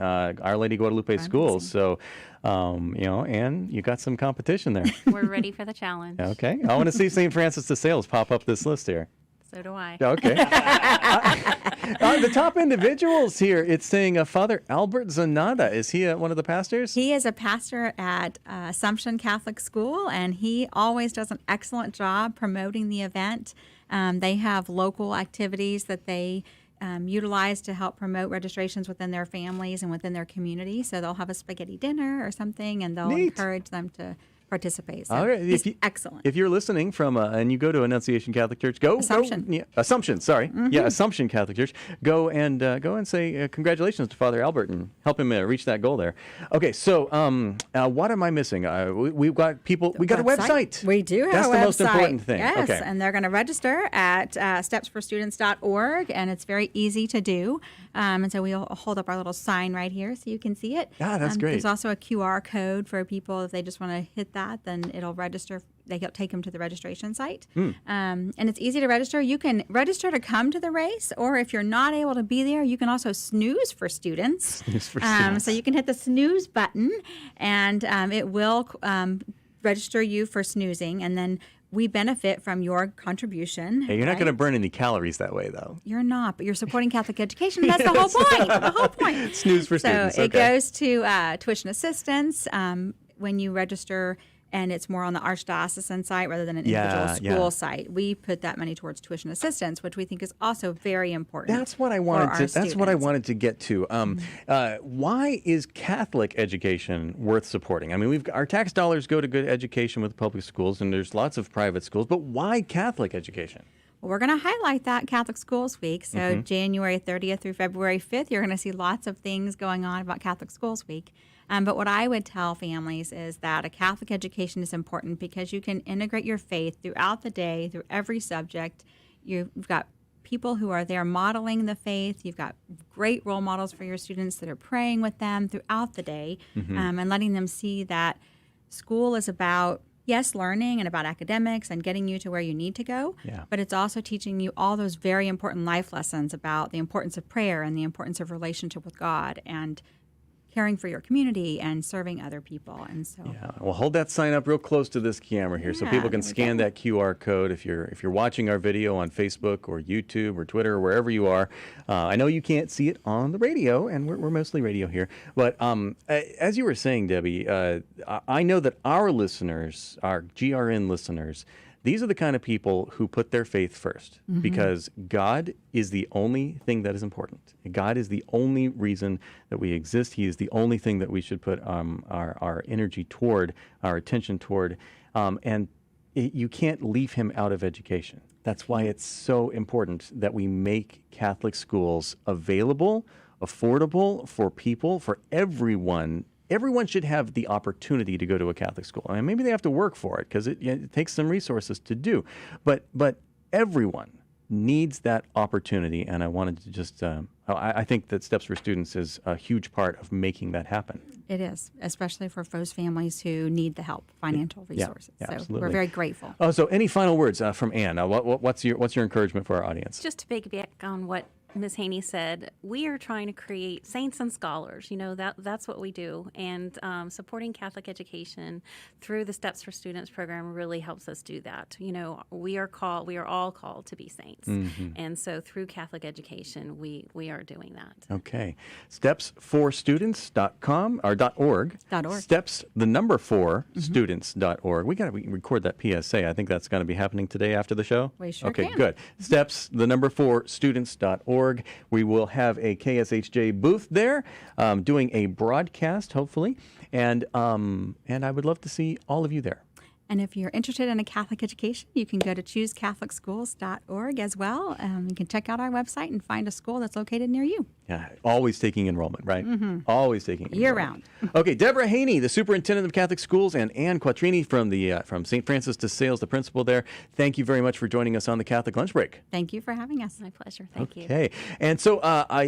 S1: schools. So, and you got some competition there.
S7: We're ready for the challenge.
S1: Okay. I want to see St. Francis de Sales pop up this list here.
S7: So do I.
S1: Okay. The top individuals here, it's saying Father Albert Zanada. Is he one of the pastors?
S5: He is a pastor at Assumption Catholic School, and he always does an excellent job promoting the event. They have local activities that they utilize to help promote registrations within their families and within their community. So they'll have a spaghetti dinner or something, and they'll encourage them to participate. So
S1: all right.
S5: he's excellent.
S1: If you're listening from and you go to Annunciation Catholic Church, go
S5: Assumption.
S1: Assumption. Sorry, Assumption Catholic Church. Go and say congratulations to Father Albert and help him reach that goal there. Okay, so what am I missing? We've got people. We got a website.
S5: We do have
S1: That's
S5: a website.
S1: the most important thing.
S5: Yes,
S1: okay.
S5: and they're going to register at stepsforstudents.org, and it's very easy to do. And so we'll hold up our little sign right here so you can see it.
S1: Yeah, that's great.
S5: There's also a QR code for people if they just want to hit that, then it'll register. They take them to the registration site. And it's easy to register. You can register to come to the race, or if you're not able to be there, you can also snooze for students.
S1: Snooze for students.
S5: So you can hit the snooze button, and it will register you for snoozing, and then we benefit from your contribution.
S1: Hey, you're not going to burn any calories that way, though.
S5: You're not, but you're supporting Catholic education. That's the whole point. The whole point.
S1: Snooze for students.
S5: So it goes to tuition assistance when you register, and it's more on the archdiocesan site rather than an individual school site. We put that money towards tuition assistance, which we think is also very important.
S1: That's what I wanted to get to. Why is Catholic education worth supporting? I mean, our tax dollars go to good education with public schools, and there's lots of private schools, but why Catholic education?
S5: Well, we're going to highlight that Catholic Schools Week. So January 30th through February 5th, you're going to see lots of things going on about Catholic Schools Week. But what I would tell families is that a Catholic education is important because you can integrate your faith throughout the day, through every subject. You've got people who are there modeling the faith. You've got great role models for your students that are praying with them throughout the day, and letting them see that school is about, yes, learning and about academics and getting you to where you need to go, but it's also teaching you all those very important life lessons about the importance of prayer and the importance of relationship with God. And caring for your community and serving other people. And so,
S1: Yeah, well, hold that sign up real close to this camera here so
S5: Yeah,
S1: people can
S5: there we
S1: scan
S5: go.
S1: that QR code if you're watching our video on Facebook or YouTube or Twitter or wherever you are. I know you can't see it on the radio, and we're mostly radio here. But as you were saying, Debbie, I know that our listeners, our GRN listeners, these are the kind of people who put their faith first because God is the only thing that is important. God is the only reason that we exist. He is the only thing that we should put our energy toward, our attention toward. You can't leave him out of education. That's why it's so important that we make Catholic schools available, affordable for people, for everyone. Everyone should have the opportunity to go to a Catholic school. I mean, maybe they have to work for it because it takes some resources to do. But everyone needs that opportunity, and I wanted to just I think that Steps for Students is a huge part of making that happen.
S5: it is, especially for those families who need the help, financial resources.
S1: Yeah,
S5: so
S1: absolutely.
S5: we're very grateful.
S1: Oh, so any final words from Ann? What's your encouragement for our audience?
S7: Just to piggyback on what Ms. Haynes said, we are trying to create saints and scholars. That's what we do. And supporting Catholic education through the Steps for Students program really helps us do that. We are all called to be saints. And so through Catholic education, we are doing that.
S1: Okay. Stepsforstudents.com or .org.
S5: .org.
S1: Steps, the number 4, students.org. We got to record that PSA. I think that's going to be happening today after the show.
S5: We sure
S1: Okay,
S5: can.
S1: good. Steps, the number 4, students.org. We will have a KSHJ booth there doing a broadcast, hopefully. And I would love to see all of you there.
S5: And if you're interested in a Catholic education, you can go to choosecatholicschools.org as well. You can check out our website and find a school that's located near you.
S1: Yeah, always taking enrollment, right? Always taking
S5: Year
S1: enrollment.
S5: round.
S1: Okay, Deborah Haney, the superintendent of Catholic schools, and Ann Quattrini from St. Francis de Sales, the principal there. Thank you very much for joining us on the Catholic Lunch Break.
S5: Thank you for having us.
S7: My pleasure. Thank you.
S1: Okay, and so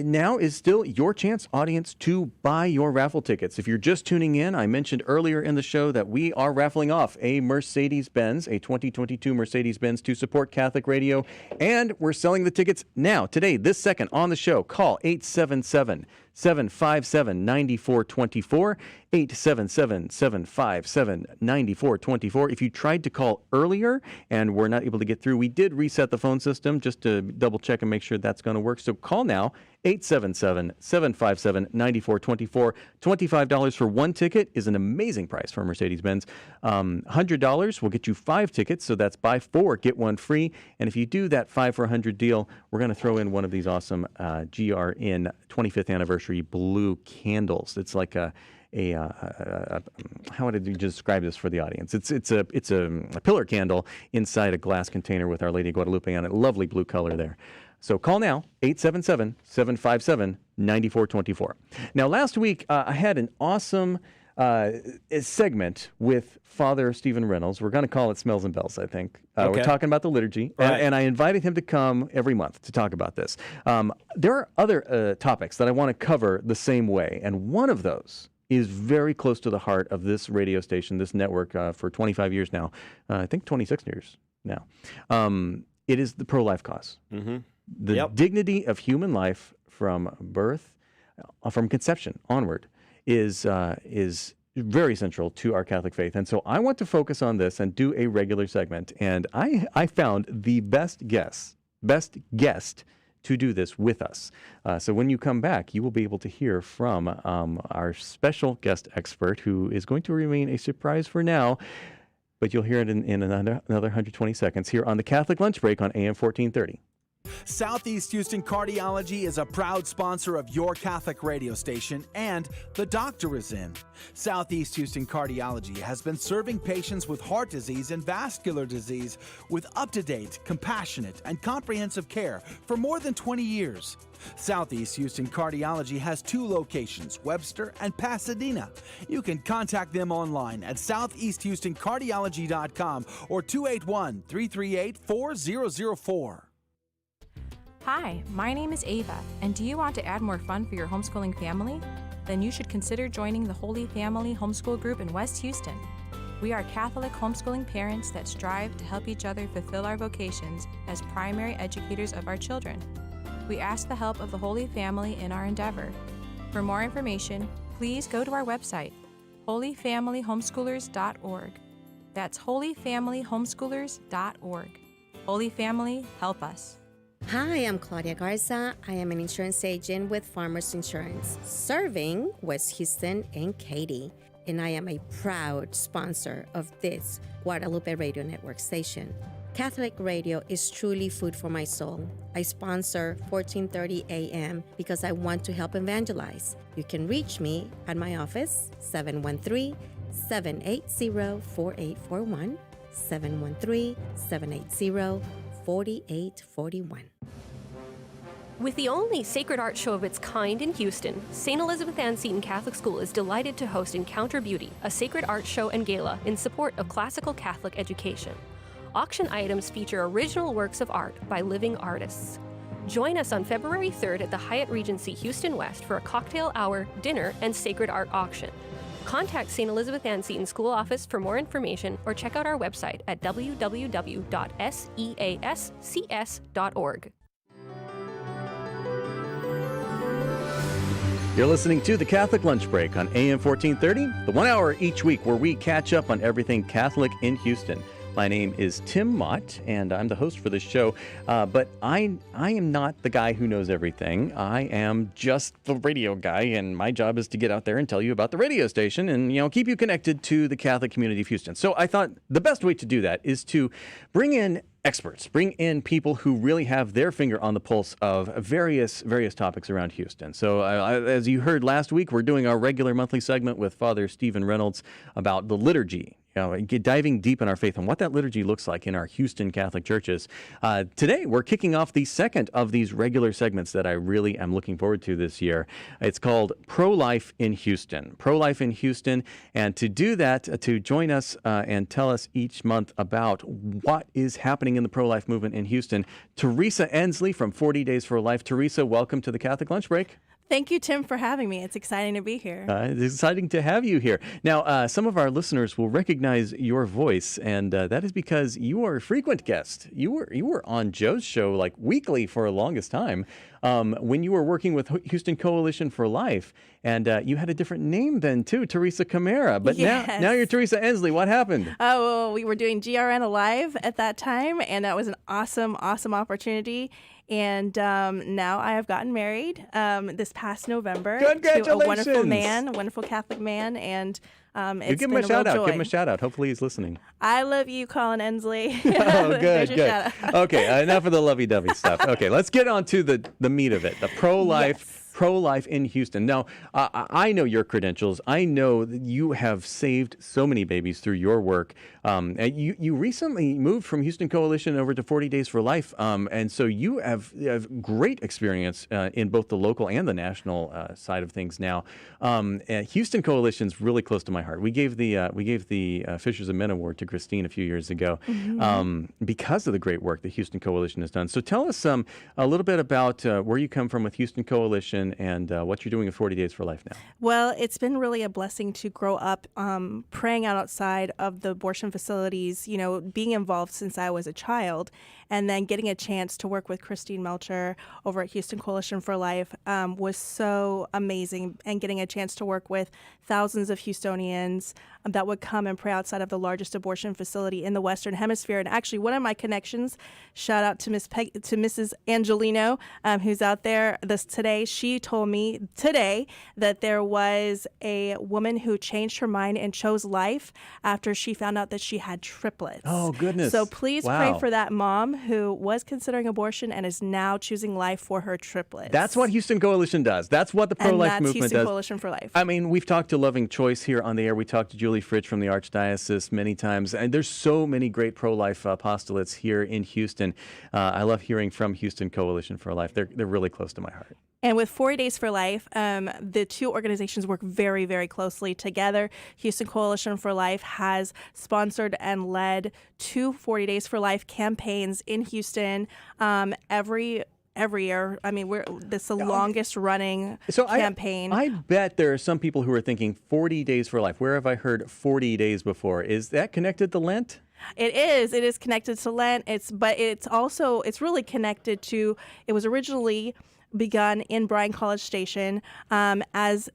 S1: now is still your chance, audience, to buy your raffle tickets. If you're just tuning in, I mentioned earlier in the show that we are raffling off a Mercedes-Benz, a 2022 Mercedes-Benz to support Catholic radio, and we're selling the tickets now, today, this second on the show. Call 877-757-9424, 877-757-9424. If you tried to call earlier and were not able to get through, we did reset the phone system just to double check and make sure that's going to work. So call now, 877-757-9424. $25 for one ticket is an amazing price for a Mercedes-Benz. $100 will get you 5 tickets, so that's buy 4, get 1 free. And if you do that 5 for $100 deal, we're going to throw in one of these awesome GRN 25th anniversary blue candles. It's like how would you describe this for the audience? It's a pillar candle inside a glass container with Our Lady of Guadalupe on it. Lovely blue color there. So call now, 877-757-9424. Now, last week, I had an awesome segment with Father Stephen Reynolds. We're going to call it Smells and Bells, I think.
S2: Okay.
S1: We're talking about the liturgy,
S2: Right.
S1: and I invited him to come every month to talk about this. There are other topics that I want to cover the same way, and one of those is very close to the heart of this radio station, this network, for 25 years now. I think 26 years now. It is the pro-life cause. The dignity of human life from birth, from conception onward, is very central to our Catholic faith. And so I want to focus on this and do a regular segment. And I found the best guest to do this with us. So when you come back, you will be able to hear from our special guest expert, who is going to remain a surprise for now, but you'll hear it in another 120 seconds here on the Catholic Lunch Break on AM 1430.
S8: Southeast Houston Cardiology is a proud sponsor of your Catholic radio station, and the doctor is in. Southeast Houston Cardiology has been serving patients with heart disease and vascular disease with up-to-date, compassionate, and comprehensive care for more than 20 years. Southeast Houston Cardiology has 2 locations, Webster and Pasadena. You can contact them online at southeasthoustancardiology.com or 281-338-4004.
S9: Hi, my name is Ava, and do you want to add more fun for your homeschooling family? Then you should consider joining the Holy Family Homeschool Group in West Houston. We are Catholic homeschooling parents that strive to help each other fulfill our vocations as primary educators of our children. We ask the help of the Holy Family in our endeavor. For more information, please go to our website, holyfamilyhomeschoolers.org. That's holyfamilyhomeschoolers.org. Holy Family, help us.
S10: Hi, I'm Claudia Garza. I am an insurance agent with Farmers Insurance, serving West Houston and Katy. And I am a proud sponsor of this Guadalupe Radio Network station. Catholic radio is truly food for my soul. I sponsor 1430 AM because I want to help evangelize. You can reach me at my office, 713-780-4841, 713-780-4841.
S11: With the only sacred art show of its kind in Houston, St. Elizabeth Ann Seton Catholic School is delighted to host Encounter Beauty, a sacred art show and gala in support of classical Catholic education. Auction items feature original works of art by living artists. Join us on February 3rd at the Hyatt Regency Houston West for a cocktail hour, dinner, and sacred art auction. Contact St. Elizabeth Ann Seton School Office for more information or check out our website at www.seascs.org.
S1: You're listening to the Catholic Lunch Break on AM 1430, the 1 hour each week where we catch up on everything Catholic in Houston. My name is Tim Mott, and I'm the host for this show. But I am not the guy who knows everything. I am just the radio guy, and my job is to get out there and tell you about the radio station and, keep you connected to the Catholic community of Houston. So I thought the best way to do that is to bring in experts, bring in people who really have their finger on the pulse of various topics around Houston. So as you heard last week, we're doing our regular monthly segment with Father Stephen Reynolds about the liturgy. Diving deep in our faith and what that liturgy looks like in our Houston Catholic churches. Today, we're kicking off the second of these regular segments that I really am looking forward to this year. It's called Pro-Life in Houston. Pro-Life in Houston. And to do that, to join us and tell us each month about what is happening in the pro-life movement in Houston, Teresa Ensley from 40 Days for Life. Teresa, welcome to the Catholic Lunch Break.
S12: Thank you, Tim, for having me. It's exciting to be here.
S1: It's exciting to have you here. Now, some of our listeners will recognize your voice, and that is because you are a frequent guest. You were on Joe's show like weekly for the longest time when you were working with Houston Coalition for Life, and you had a different name then too, Teresa Camara. But
S12: yes.
S1: now you're Teresa Ensley. What happened?
S12: Oh, well, we were doing GRN Alive at that time, and that was an awesome opportunity. And now I have gotten married this past November to a wonderful man, wonderful Catholic man, and it's
S1: give
S12: been
S1: him a shout out.
S12: joy.
S1: Give him a shout out. Hopefully he's listening.
S12: I love you, Colin Ensley.
S1: Oh, good,
S12: There's your
S1: good.
S12: shout out.
S1: Okay, enough of the lovey-dovey stuff. Okay, let's get on to the meat of it, the pro-life.
S12: Yes.
S1: Pro-life in Houston. Now, I know your credentials. I know that you have saved so many babies through your work. You recently moved from Houston Coalition over to 40 Days for Life, and so you have great experience in both the local and the national side of things now. Houston Coalition's really close to my heart. We gave the Fishers of Men Award to Christine a few years ago because of the great work that Houston Coalition has done. So tell us a little bit about where you come from with Houston Coalition and what you're doing at 40 Days for Life now.
S12: Well, it's been really a blessing to grow up praying outside of the abortion facilities, being involved since I was a child, and then getting a chance to work with Christine Melcher over at Houston Coalition for Life was so amazing, and getting a chance to work with thousands of Houstonians that would come and pray outside of the largest abortion facility in the Western Hemisphere. And actually, one of my connections, shout out to Mrs. Angelino, who's out there today, she told me today that there was a woman who changed her mind and chose life after she found out that she had triplets.
S1: Oh, goodness.
S12: So please
S1: Wow.
S12: pray for that mom who was considering abortion and is now choosing life for her triplets.
S1: That's what Houston Coalition does. That's what the pro-life movement
S12: Houston
S1: does.
S12: Coalition for Life.
S1: I mean, we've talked to Loving Choice here on the air. We talked to Julie Fritsch from the Archdiocese many times. And there's so many great pro-life apostolates here in Houston. I love hearing from Houston Coalition for Life. They're really close to my heart.
S12: And with 40 Days for Life, the two organizations work very, very closely together. Houston Coalition for Life has sponsored and led two 40 Days for Life campaigns in Houston every year. I mean, this is the longest running campaign.
S1: I bet there are some people who are thinking 40 Days for Life. Where have I heard 40 days before? Is that connected to Lent?
S12: It is. It is connected to Lent. It's really connected to, it was originally begun in Bryan College Station as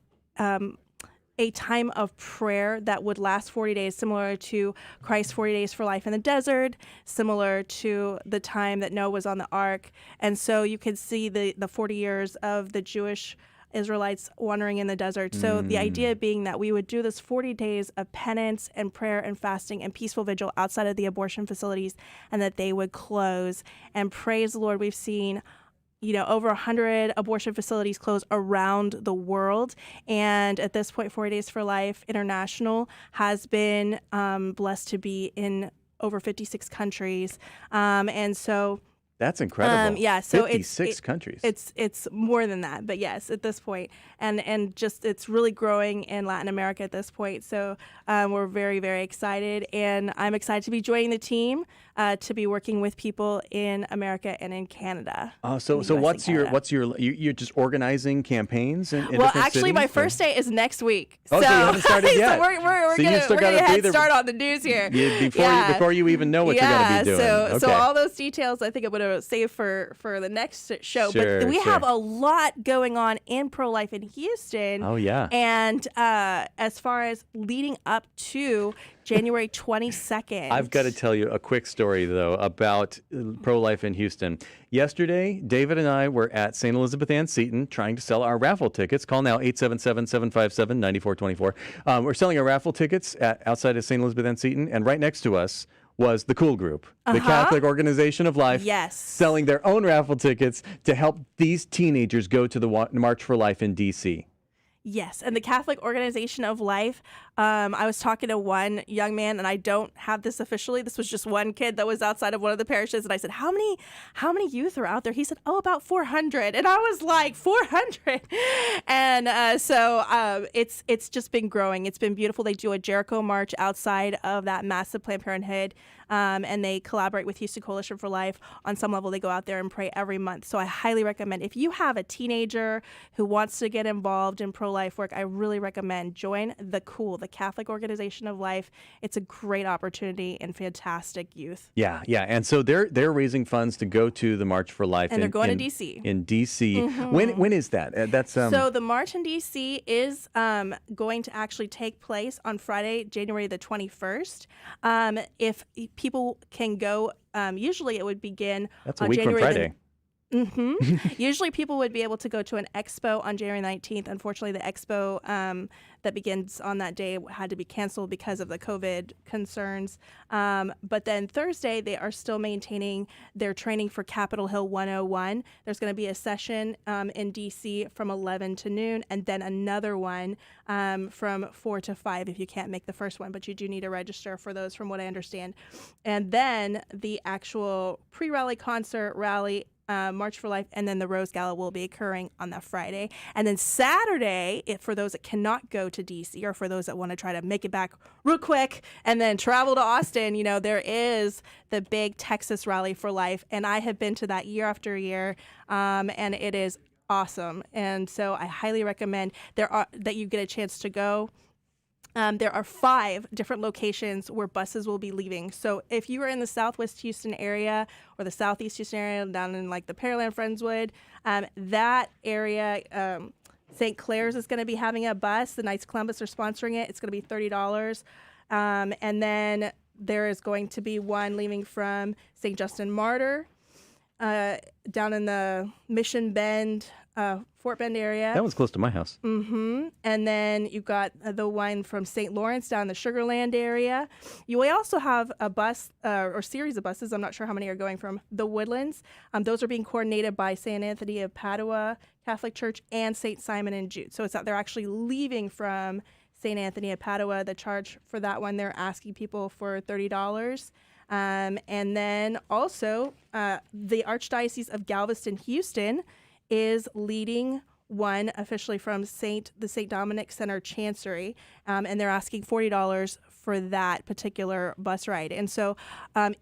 S12: a time of prayer that would last 40 days, similar to Christ's 40 days for life in the desert, similar to the time that Noah was on the ark. And so you could see the 40 years of the Jewish Israelites wandering in the desert. So the idea being that we would do this 40 days of penance and prayer and fasting and peaceful vigil outside of the abortion facilities, and that they would close. And praise the Lord, we've seen over 100 abortion facilities close around the world. And at this point, 40 Days for Life International has been blessed to be in over 56 countries. And so
S1: that's incredible.
S12: Yeah, so
S1: 56 countries.
S12: It's more than that, but yes, at this point, and just it's really growing in Latin America at this point. So we're very, very excited, and I'm excited to be joining the team to be working with people in America and in Canada.
S1: So what's you're just organizing campaigns in
S12: well,
S1: different
S12: actually,
S1: cities,
S12: my first day is next week.
S1: Oh, so you haven't started yet.
S12: So we're gonna head start on the news here.
S1: Before you even know what you're going to be doing.
S12: So all those details, I think I'm going to save for the next show.
S1: Sure,
S12: but we have a lot going on in pro-life in Houston.
S1: Oh, yeah.
S12: And as far as leading up to January 22nd.
S1: I've got to tell you a quick story, though, about pro-life in Houston. Yesterday, David and I were at St. Elizabeth Ann Seton trying to sell our raffle tickets. Call now, 877-757-9424. We're selling our raffle tickets outside of St. Elizabeth Ann Seton, and right next to us was the Cool Group, the Catholic Organization of Life, selling their own raffle tickets to help these teenagers go to the March for Life in D.C.
S12: Yes, and the Catholic Organization of Life, I was talking to one young man, and I don't have this officially. This was just one kid that was outside of one of the parishes, and I said, how many youth are out there? He said, about 400. And I was like, 400? And so it's just been growing. It's been beautiful. They do a Jericho March outside of that massive Planned Parenthood, and they collaborate with Houston Coalition for Life. On some level, they go out there and pray every month. So I highly recommend, if you have a teenager who wants to get involved in pro-life work, I really recommend join the Catholic Organization of Life. It's a great opportunity and fantastic youth.
S1: Yeah. And so they're raising funds to go to the March for Life.
S12: And they're going to D.C.
S1: In D.C.
S12: Mm-hmm.
S1: When is that? That's
S12: So the March in D.C. is going to actually take place on Friday, January the 21st. If people can go, usually it would begin
S1: That's a
S12: on
S1: week
S12: January
S1: from Friday.
S12: Usually people would be able to go to an expo on January 19th. Unfortunately, the expo that begins on that day had to be canceled because of the COVID concerns. But then Thursday, they are still maintaining their training for Capitol Hill 101. There's going to be a session in D.C. from 11 to noon, and then another one from 4 to 5 if you can't make the first one. But you do need to register for those, from what I understand. And then the actual pre-rally concert, rally, March for Life, and then the Rose Gala will be occurring on that Friday. And then Saturday, for those that cannot go to D.C. or for those that want to try to make it back real quick and then travel to Austin, there is the big Texas Rally for Life. And I have been to that year after year, and it is awesome. And so I highly recommend that you get a chance to go. There are 5 different locations where buses will be leaving. So if you are in the Southwest Houston area or the Southeast Houston area, down in like the Pearland, Friendswood, that area, St. Clair's is going to be having a bus. The Knights of Columbus are sponsoring it. It's going to be $30. And then there is going to be one leaving from St. Justin Martyr down in the Mission Bend, Fort Bend area.
S1: That one's close to my house.
S12: Mm-hmm. And then you've got the one from St. Lawrence down in the Sugar Land area. You will also have a bus or series of buses. I'm not sure how many are going from the Woodlands. Those are being coordinated by St. Anthony of Padua Catholic Church and St. Simon and Jude. So they're actually leaving from St. Anthony of Padua. The charge for that one, they're asking people for $30. And then also the Archdiocese of Galveston, Houston is leading one officially from the St. Dominic Center Chancery, and they're asking $40 for that particular bus ride. And so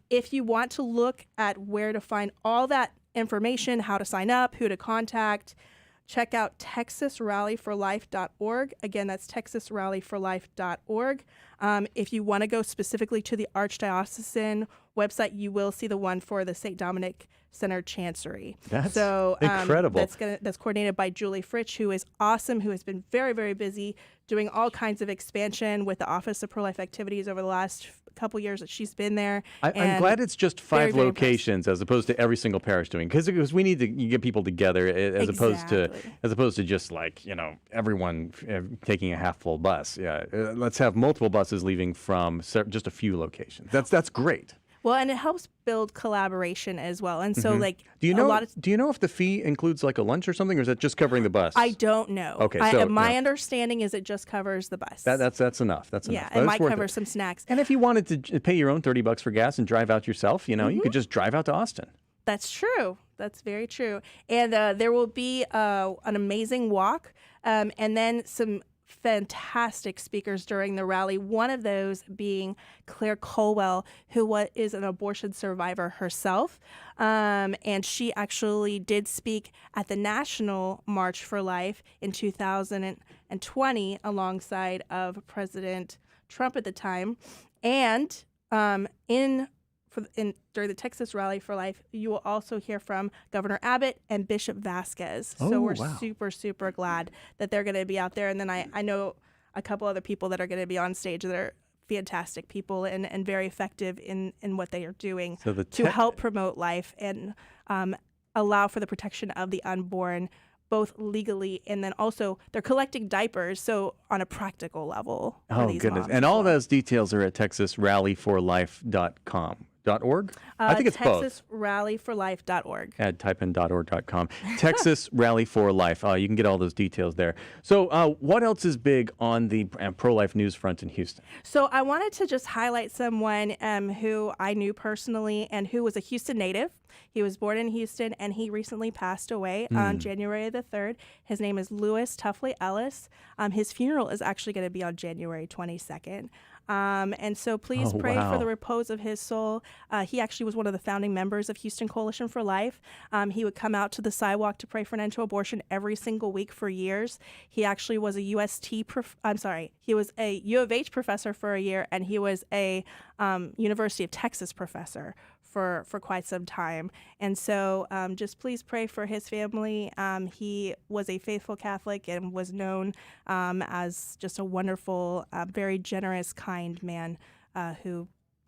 S12: if you want to look at where to find all that information, how to sign up, who to contact, check out texasrallyforlife.org. Again, that's texasrallyforlife.org. If you want to go specifically to the Archdiocesan website, you will see the one for the St. Dominic Center Chancery.
S1: That's incredible.
S12: That's coordinated by Julie Fritsch, who is awesome, who has been very, very busy doing all kinds of expansion with the Office of Pro-Life Activities over the last couple years that she's been there.
S1: I'm glad it's just 5
S12: very, very
S1: locations as opposed to every single parish doing, because we need to get people together as opposed to just like, everyone taking a half full bus. Yeah, let's have multiple buses leaving from just a few locations. That's great.
S12: Well, and it helps build collaboration as well. And so,
S1: do you know if the fee includes like a lunch or something, or is that just covering the bus?
S12: I don't know.
S1: Okay,
S12: my understanding is it just covers the bus.
S1: That's enough. That's enough.
S12: Yeah, it might cover some snacks.
S1: And if you wanted to pay your own $30 for gas and drive out yourself, you could just drive out to Austin.
S12: That's true. That's very true. And there will be an amazing walk, and then some fantastic speakers during the rally, one of those being Claire Colwell, who is an abortion survivor herself. And she actually did speak at the National March for Life in 2020 alongside of President Trump at the time. And during the Texas Rally for Life, you will also hear from Governor Abbott and Bishop Vasquez. So we're super, super glad that they're going to be out there. And then I know a couple other people that are going to be on stage that are fantastic people and very effective in what they are doing to help promote life and allow for the protection of the unborn, both legally and then also they're collecting diapers, so on a practical level.
S1: Oh, goodness. And all those details are at texasrallyforlife.com. .org? I think it's both.
S12: TexasRallyForLife.org.
S1: Type in .org.com. Texas Rally for Life. You can get all those details there. So what else is big on the pro-life news front in Houston?
S12: So I wanted to just highlight someone who I knew personally and who was a Houston native. He was born in Houston, and he recently passed away on January the 3rd. His name is Louis Tuffley Ellis. His funeral is actually going to be on January 22nd. And so please pray for the repose of his soul. He actually was one of the founding members of Houston Coalition for Life. He would come out to the sidewalk to pray for an end to abortion every single week for years. He actually was a he was a U of H professor for a year, and he was a University of Texas professor for quite some time. And so just please pray for his family. He was a faithful Catholic and was known as just a wonderful, very generous, kind man who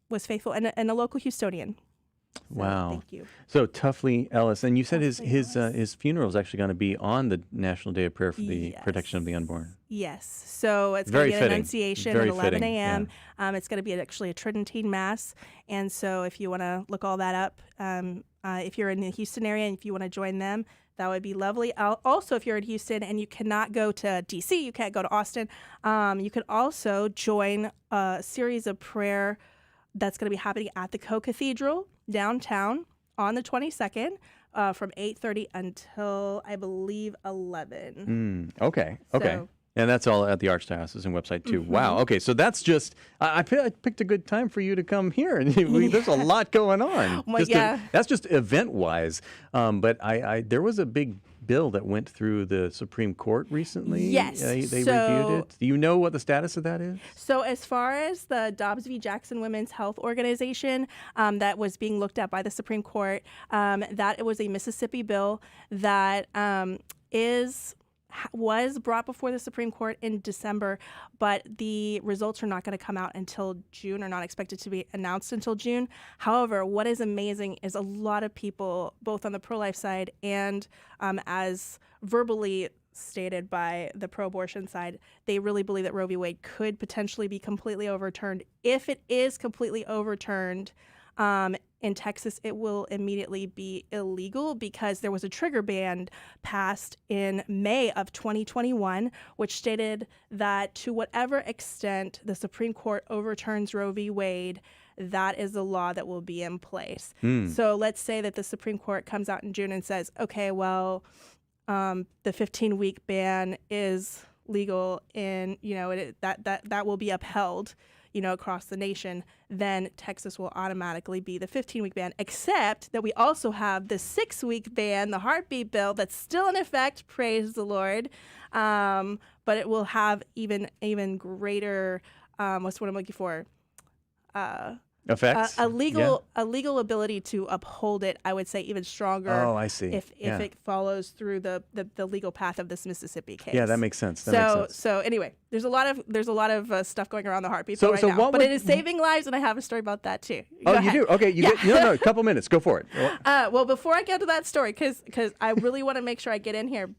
S12: was faithful and a local Houstonian. So,
S1: wow.
S12: Thank you.
S1: So Tuffley Ellis. And you said his funeral is actually going to be on the National Day of Prayer for the Protection of the Unborn.
S12: Yes. So it's going to be an Annunciation at 11 a.m. Yeah. It's going to be actually a Tridentine Mass. And so if you want to look all that up, if you're in the Houston area and if you want to join them, that would be lovely. Also, if you're in Houston and you cannot go to D.C., you can't go to Austin, you could also join a series of prayer that's going to be happening at the Co-Cathedral downtown on the 22nd from 8:30 until, I believe, 11.
S1: Okay.
S12: So,
S1: and that's all at the Archdiocesan website, too. Wow. Okay, so that's just, I picked a good time for you to come here. And there's a lot going on.
S12: Well,
S1: that's just event-wise. But there was a big bill that went through the Supreme Court recently.
S12: Yes.
S1: They reviewed it. Do you know what the status of that is?
S12: So as far as the Dobbs v. Jackson Women's Health Organization that was being looked at by the Supreme Court, that it was a Mississippi bill that was brought before the Supreme Court in December, but the results are not going to come out until June, or not expected to be announced until June. However, what is amazing is a lot of people, both on the pro-life side and as verbally stated by the pro-abortion side, they really believe that Roe v. Wade could potentially be completely overturned. If it is completely overturned, in Texas, it will immediately be illegal because there was a trigger ban passed in May of 2021, which stated that to whatever extent the Supreme Court overturns Roe v. Wade, that is the law that will be in place. So let's say that the Supreme Court comes out in June and says, okay, well, the 15-week ban is legal and, that will be upheld, across the nation, then Texas will automatically be the 15-week ban, except that we also have the 6-week ban, the heartbeat bill, that's still in effect, praise the Lord, but it will have even greater, what's what I'm looking for,
S1: effects.
S12: A legal ability to uphold it, I would say, even stronger.
S1: Oh, I see.
S12: If it follows through the legal path of this Mississippi case.
S1: Yeah, that makes sense.
S12: So anyway, there's a lot of stuff going around the heartbeat right now. But it is saving lives, and I have a story about that too. Go ahead.
S1: You do? Okay, no, a couple minutes. Go for it.
S12: Well, before I get to that story, because I really want to make sure I get in here.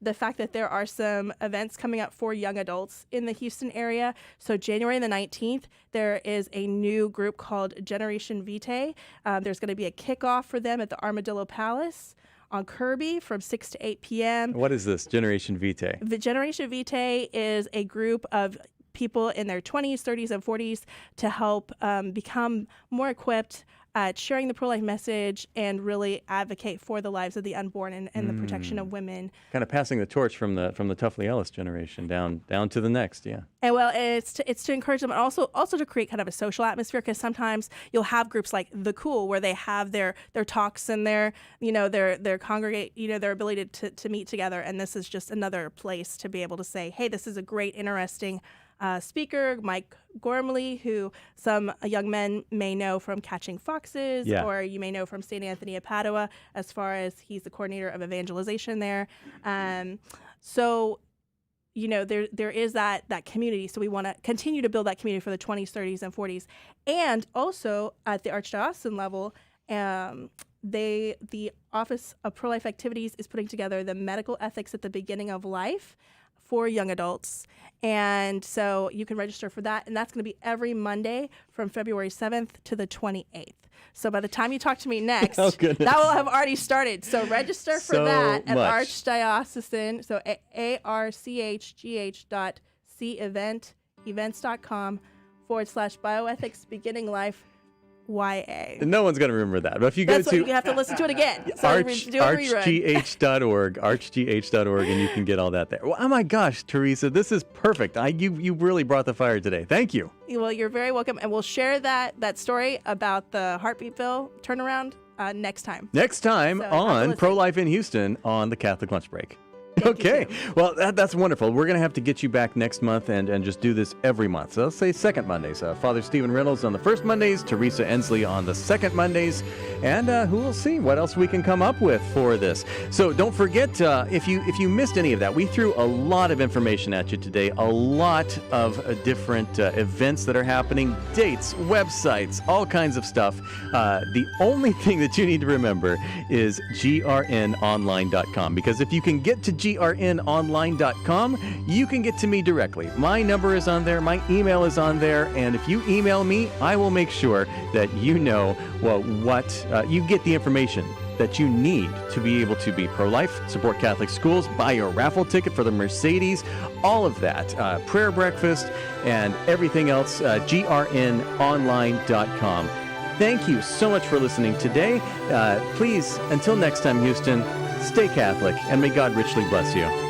S12: The fact that there are some events coming up for young adults in the Houston area. So January the 19th, there is a new group called Generation Vitae. There's going to be a kickoff for them at the Armadillo Palace on Kirby from 6 to 8 p.m.
S1: What is this, Generation Vitae?
S12: The Generation Vitae is a group of people in their 20s, 30s, and 40s to help become more equipped at sharing the pro-life message and really advocate for the lives of the unborn and the protection of women.
S1: Kind of passing the torch from the Tuffley Ellis generation down to the next, yeah.
S12: And well, it's to encourage them, and also to create kind of a social atmosphere, because sometimes you'll have groups like The Cool where they have their talks and their congregate, their ability to meet together, and this is just another place to be able to say, hey, this is a great, interesting speaker, Mike Gormley, who some young men may know from Catching Foxes, or you may know from St. Anthony of Padua, as far as he's the coordinator of evangelization there. So, there is that community. So we want to continue to build that community for the 20s, 30s, and 40s. And also at the Archdiocesan level, the Office of Pro-Life Activities is putting together the medical ethics at the beginning of life for young adults. And so you can register for that. And that's going to be every Monday from February 7th to the 28th. So by the time you talk to me next, that will have already started. So register for that at Archdiocesan. So archdiocese.events.com/bioethics beginning life YA.
S1: No one's going to remember that. But if you go to...
S12: You have to listen to it again. So
S1: archgh.org, and you can get all that there. Well, oh my gosh, Teresa, this is perfect. You really brought the fire today. Thank you.
S12: Well, you're very welcome. And we'll share that story about the heartbeat bill turnaround next time.
S1: Next time on Pro-Life in Houston on the Catholic Lunch Break. Okay. Well, that's wonderful. We're going to have to get you back next month and just do this every month. So let's say second Mondays. Father Stephen Reynolds on the first Mondays, Teresa Ensley on the second Mondays, and who will see what else we can come up with for this. So don't forget, if you missed any of that, we threw a lot of information at you today, a lot of different events that are happening, dates, websites, all kinds of stuff. The only thing that you need to remember is grnonline.com, because if you can get to grnonline.com, you can get to me directly. My number is on there, my email is on there, and if you email me, I will make sure that you know what you get the information that you need to be able to be pro-life, support Catholic schools, buy your raffle ticket for the Mercedes, all of that, prayer breakfast, and everything else, grnonline.com. Thank you so much for listening today. Please, until next time, Houston, stay Catholic, and may God richly bless you.